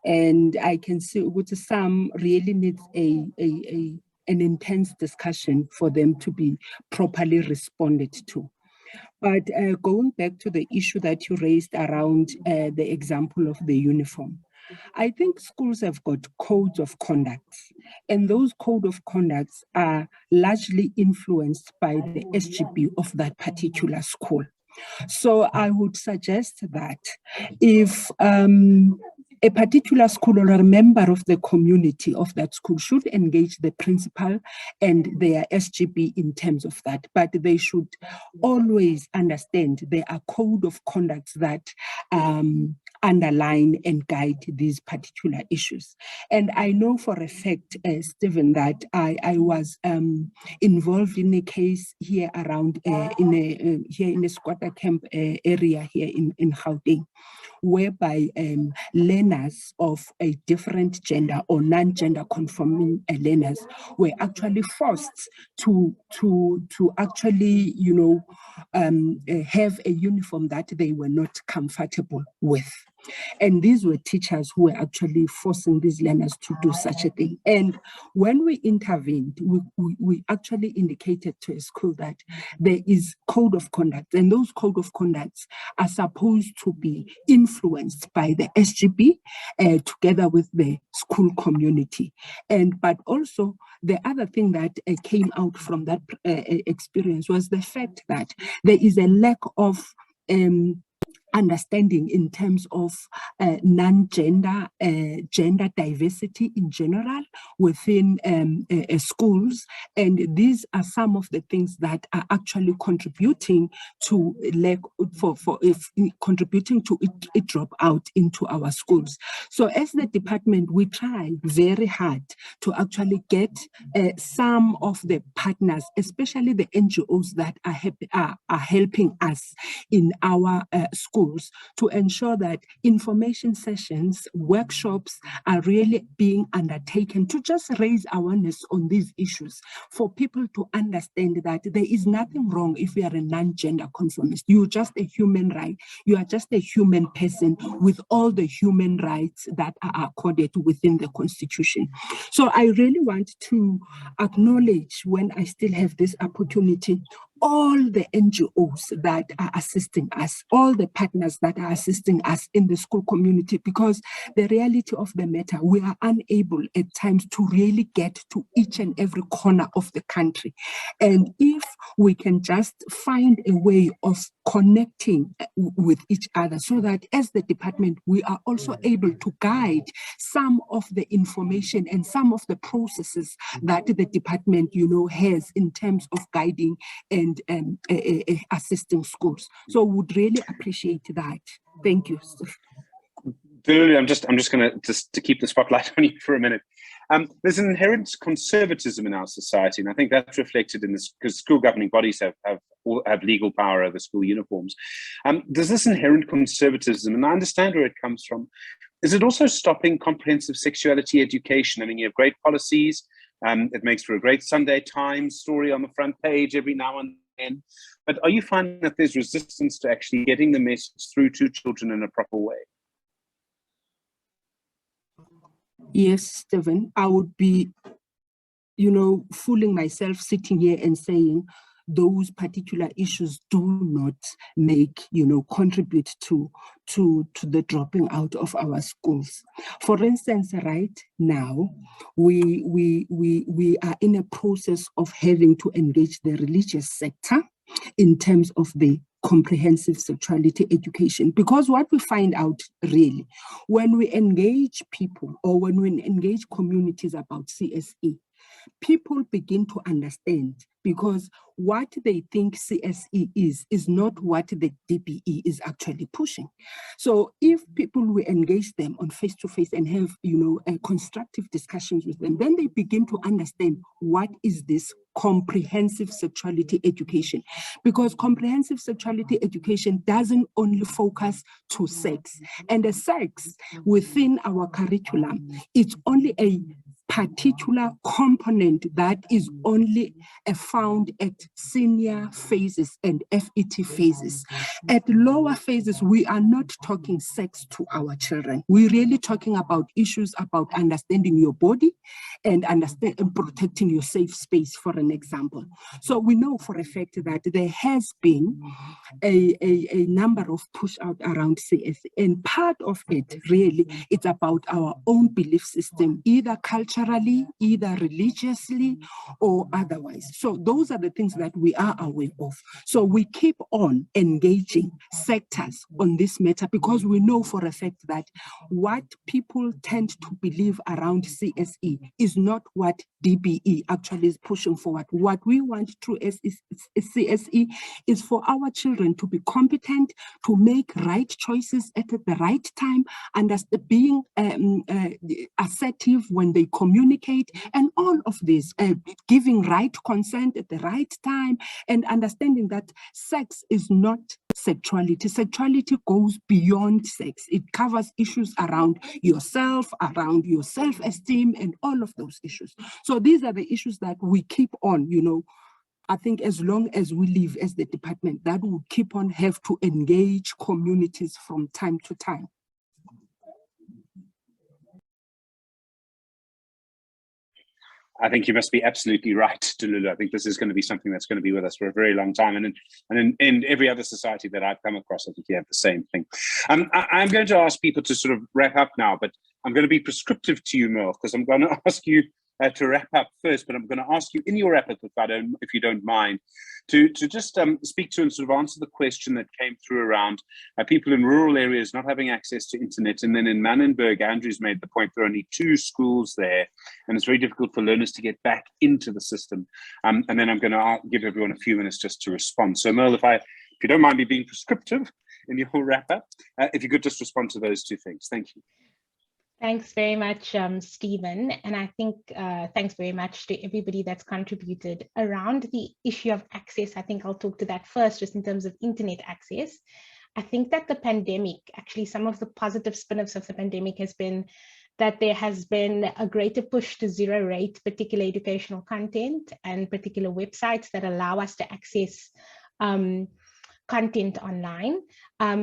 Speaker 4: and I can see which some really needs an intense discussion for them to be properly responded to. But going back to the issue that you raised around the example of the uniform, I think schools have got codes of conduct, and those code of conducts are largely influenced by the SGB of that particular school. So I would suggest that if a particular school or a member of the community of that school should engage the principal and their SGB in terms of that, but they should always understand there are code of conduct that underline and guide these particular issues. And I know for a fact, Stephen, that I was involved in a case here around here in a squatter camp area here in Gauteng, whereby learners of a different gender or non-gender conforming learners were actually forced to actually, you know, have a uniform that they were not comfortable with. And these were teachers who were actually forcing these learners to do such a thing. And when we intervened, we actually indicated to a school that there is code of conduct, and those code of conducts are supposed to be influenced by the SGB together with the school community. But also the other thing that came out from that experience was the fact that there is a lack of understanding in terms of non-gender, gender diversity in general within schools. And these are some of the things that are actually contributing to contributing to it drop out into our schools. So as the department, we try very hard to actually get some of the partners, especially the NGOs that are helping us in our schools, schools to ensure that information sessions, workshops are really being undertaken to just raise awareness on these issues for people to understand that there is nothing wrong if you are a non-gender conformist. You're just a human right. You are just a human person with all the human rights that are accorded within the Constitution. So I really want to acknowledge, when I still have this opportunity, all the NGOs that are assisting us, all the partners that are assisting us in the school community, because the reality of the matter, we are unable at times to really get to each and every corner of the country. And if we can just find a way of connecting with each other so that as the department, we are also able to guide some of the information and some of the processes that the department, has in terms of guiding and assisting schools. So would really appreciate that. Thank you.
Speaker 1: Lulu, I'm just going to keep the spotlight on you for a minute. There's an inherent conservatism in our society, and I think that's reflected in this, because school governing bodies have legal power over school uniforms. Does this inherent conservatism, and I understand where it comes from, is it also stopping comprehensive sexuality education? I mean, you have great policies. It makes for a great Sunday Times story on the front page every now and then. But are you finding that there's resistance to actually getting the message through to children in a proper way?
Speaker 4: Yes, Stephen, I would be, fooling myself sitting here and saying those particular issues do not contribute to the dropping out of our schools. For instance, right now, we are in a process of having to engage the religious sector in terms of the comprehensive sexuality education, because what we find out really, when we engage people or when we engage communities about CSE, people begin to understand, because what they think CSE is not what the DBE is actually pushing. So if people will engage them on face-to-face and have, constructive discussions with them, then they begin to understand what is this comprehensive sexuality education. Because comprehensive sexuality education doesn't only focus to sex, and the sex within our curriculum, it's only a particular component that is only found at senior phases and FET phases. At lower phases, we are not talking sex to our children. We're really talking about issues about understanding your body and protecting your safe space, for an example. So we know for a fact that there has been a number of push out around CSE, and part of it really, it's about our own belief system, either culturally, either religiously, or otherwise. So those are the things that we are aware of. So we keep on engaging sectors on this matter, because we know for a fact that what people tend to believe around CSE is not what DBE actually is pushing forward. What we want through CSE is for our children to be competent, to make right choices at the right time, and being assertive when they communicate, and all of this, giving right consent at the right time, and understanding that sex is not sexuality. Sexuality goes beyond sex. It covers issues around yourself, around your self-esteem, and all of those issues. So these are the issues that we keep on, I think as long as we live as the department, that will keep on have to engage communities from time to time.
Speaker 1: I think you must be absolutely right, Delulu. I think this is going to be something that's going to be with us for a very long time. And in every other society that I've come across, I think you have the same thing. I'm going to ask people to sort of wrap up now, but I'm going to be prescriptive to you, Merle, because I'm going to ask you to wrap up first, but I'm going to ask you in your wrap up, if you don't mind, to just speak to and sort of answer the question that came through around people in rural areas not having access to internet. And then in Manenberg, Andrew's made the point there are only 2 schools there, and it's very difficult for learners to get back into the system. And then I'm going to give everyone a few minutes just to respond. So Merle, if you don't mind me being prescriptive in your wrap up, if you could just respond to those 2 things. Thank you.
Speaker 2: Thanks very much, Stephen. And I think thanks very much to everybody that's contributed around the issue of access. I think I'll talk to that first, just in terms of internet access. I think that the pandemic, actually some of the positive spin-offs of the pandemic has been that there has been a greater push to zero rate particular educational content and particular websites that allow us to access content online.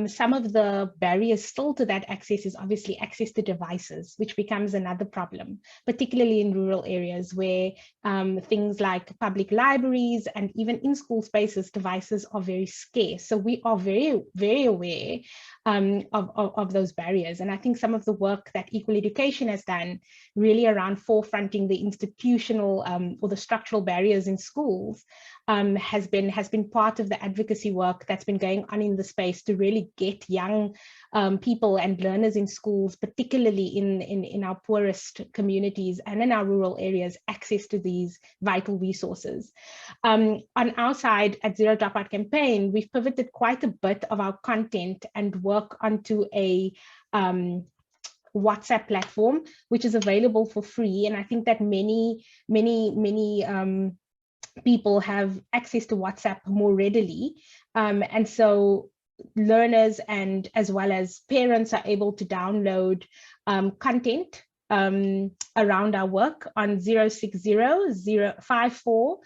Speaker 2: Some of the barriers still to that access is obviously access to devices, which becomes another problem, particularly in rural areas where things like public libraries and even in school spaces, devices are very scarce. So we are very, very aware of those barriers. And I think some of the work that Equal Education has done really around forefronting the institutional or the structural barriers in schools has been part of the advocacy work that's been going on in the space to really get young people and learners in schools, particularly in our poorest communities and in our rural areas, access to these vital resources. On our side at Zero Dropout Campaign, we've pivoted quite a bit of our content and work onto a WhatsApp platform, which is available for free. And I think that many people have access to WhatsApp more readily. And so learners and as well as parents are able to download content around our work on 060-054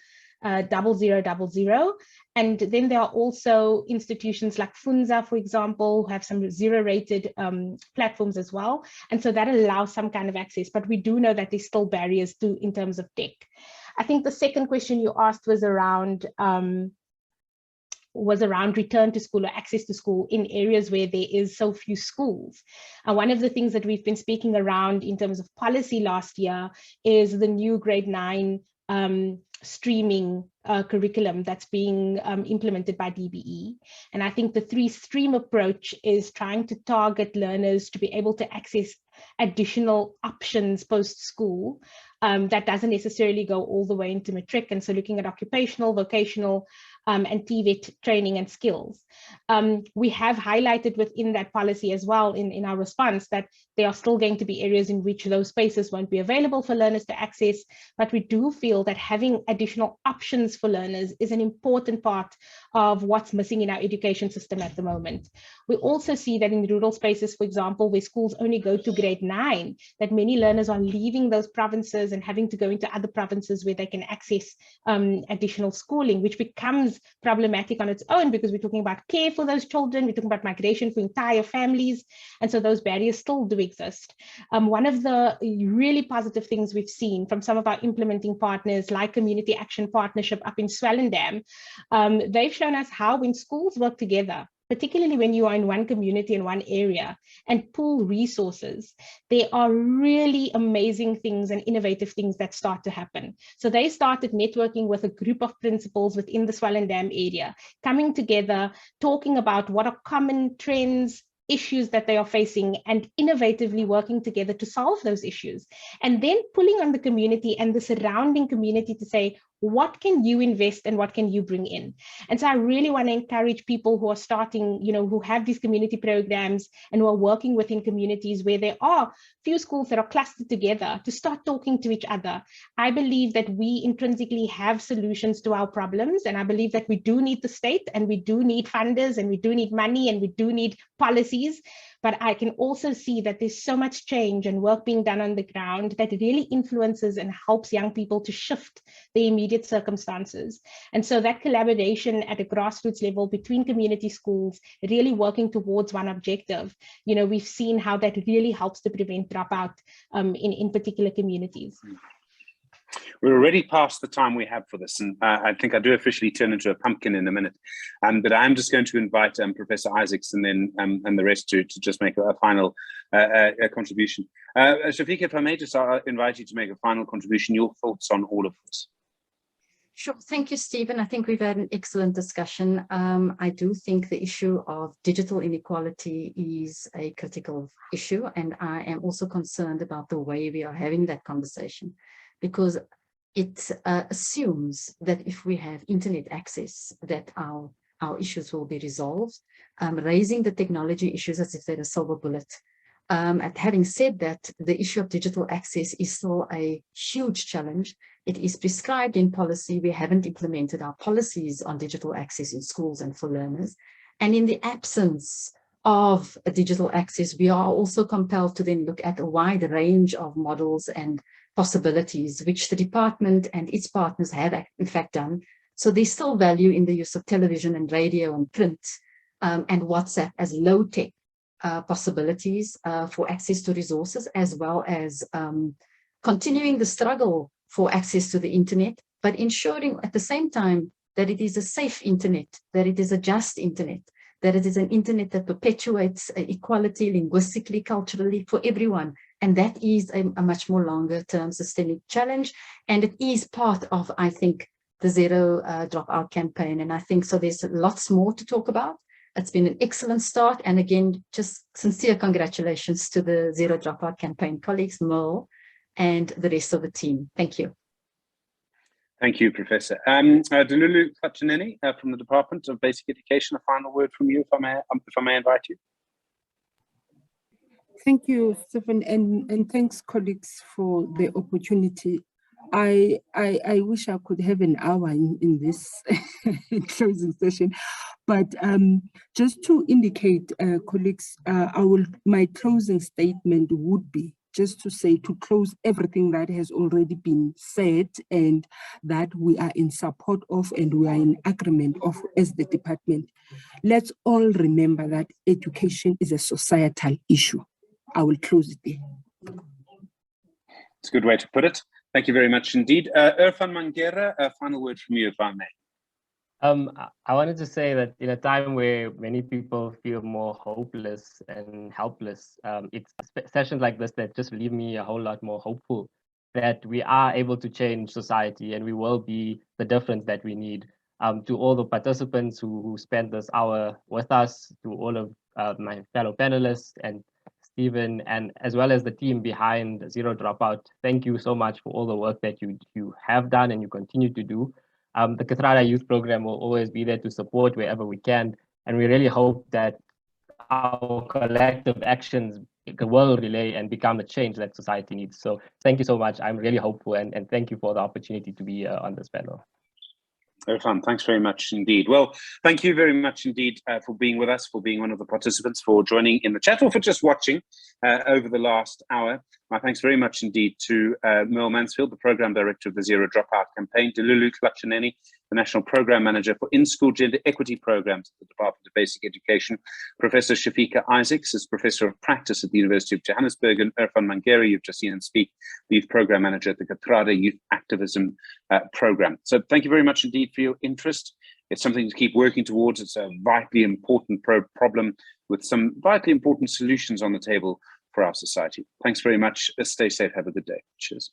Speaker 2: 0000. And then there are also institutions like Funza, for example, who have some zero-rated platforms as well. And so that allows some kind of access, but we do know that there's still barriers to in terms of tech. I think the second question you asked was around return to school or access to school in areas where there is so few schools. One of the things that we've been speaking around in terms of policy last year is the new grade 9 streaming curriculum that's being implemented by DBE. And I think the 3-stream approach is trying to target learners to be able to access additional options post-school that doesn't necessarily go all the way into matric. And so looking at occupational, vocational, and TVET training and skills. We have highlighted within that policy as well in our response that there are still going to be areas in which those spaces won't be available for learners to access, but we do feel that having additional options for learners is an important part of what's missing in our education system at the moment. We also see that in rural spaces, for example, where schools only go to grade 9, that many learners are leaving those provinces and having to go into other provinces where they can access additional schooling, which becomes problematic on its own because we're talking about care for those children, we're talking about migration for entire families, and so those barriers still do exist. One of the really positive things we've seen from some of our implementing partners like Community Action Partnership up in Swellendam, they've shown us how when schools work together, particularly when you are in one community in one area and pool resources, there are really amazing things and innovative things that start to happen. So they started networking with a group of principals within the Swellendam area, coming together, talking about what are common trends, issues that they are facing, and innovatively working together to solve those issues. And then pulling on the community and the surrounding community to say, what can you invest and what can you bring in? And so I really want to encourage people who are starting, who have these community programs and who are working within communities where there are few schools that are clustered together to start talking to each other. I believe that we intrinsically have solutions to our problems. And I believe that we do need the state and we do need funders and we do need money and we do need policies. But I can also see that there's so much change and work being done on the ground that really influences and helps young people to shift the immediate circumstances. And so that collaboration at a grassroots level between community schools, really working towards one objective, we've seen how that really helps to prevent dropout in particular communities.
Speaker 1: We're already past the time we have for this, and I think I do officially turn into a pumpkin in a minute. But I'm just going to invite Professor Isaacs and then and the rest to just make a final contribution. Shafika, if I may just invite you to make a final contribution, your thoughts on all of this.
Speaker 3: Sure. Thank you, Stephen. I think we've had an excellent discussion. I do think the issue of digital inequality is a critical issue, and I am also concerned about the way we are having that conversation, because it assumes that if we have internet access, that our issues will be resolved, raising the technology issues as if they're a silver bullet. And having said that, the issue of digital access is still a huge challenge. It is prescribed in policy. We haven't implemented our policies on digital access in schools and for learners. And in the absence of digital access, we are also compelled to then look at a wide range of models and possibilities, which the department and its partners have in fact done. So there's still value in the use of television and radio and print and WhatsApp as low-tech possibilities for access to resources, as well as continuing the struggle for access to the internet, but ensuring at the same time that it is a safe internet, that it is a just internet, that it is an internet that perpetuates equality linguistically, culturally for everyone. And that is a much more longer term systemic challenge. And it is part of, I think, the Zero Dropout campaign. And I think so there's lots more to talk about. It's been an excellent start. And again, just sincere congratulations to the Zero Dropout campaign colleagues, Merle, and the rest of the team. Thank you.
Speaker 1: Thank you, Professor. Delulu Fatchineni from the Department of Basic Education, a final word from you, if I may invite you.
Speaker 4: Thank you, Stephen, and thanks, colleagues, for the opportunity. I wish I could have an hour in this closing session, but just to indicate, colleagues, my closing statement would be just to say, to close everything that has already been said and that we are in support of and we are in agreement of as the department. Let's all remember that education is a societal issue. I will close it there.
Speaker 1: It's a good way to put it. Thank you very much indeed. Irfan Mangera, a final word from you, if I may.
Speaker 5: I wanted to say that in a time where many people feel more hopeless and helpless, it's sessions like this that just leave me a whole lot more hopeful that we are able to change society and we will be the difference that we need. To all the participants who spent this hour with us, to all of my fellow panelists and Stephen, and as well as the team behind Zero Dropout, thank you so much for all the work that you have done and you continue to do. The Kathrada Youth Program will always be there to support wherever we can. And we really hope that our collective actions will relay and become the change that society needs. So thank you so much. I'm really hopeful and thank you for the opportunity to be on this panel.
Speaker 1: Irfan, thanks very much indeed. Well, thank you very much indeed for being with us, for being one of the participants, for joining in the chat, or for just watching over the last hour. My thanks very much indeed to Merle Mansfield, the Program Director of the Zero Dropout Campaign, to Lulu Klachineni, the National Program Manager for In-School Gender Equity Programs at the Department of Basic Education, Professor Shafika Isaacs is Professor of Practice at the University of Johannesburg, and Irfan Mangera, you've just seen him speak, the Youth Program Manager at the Kathrada Youth Activism Program. So thank you very much indeed for your interest. It's something to keep working towards. It's a vitally important problem with some vitally important solutions on the table for our society. Thanks very much. Stay safe. Have a good day. Cheers.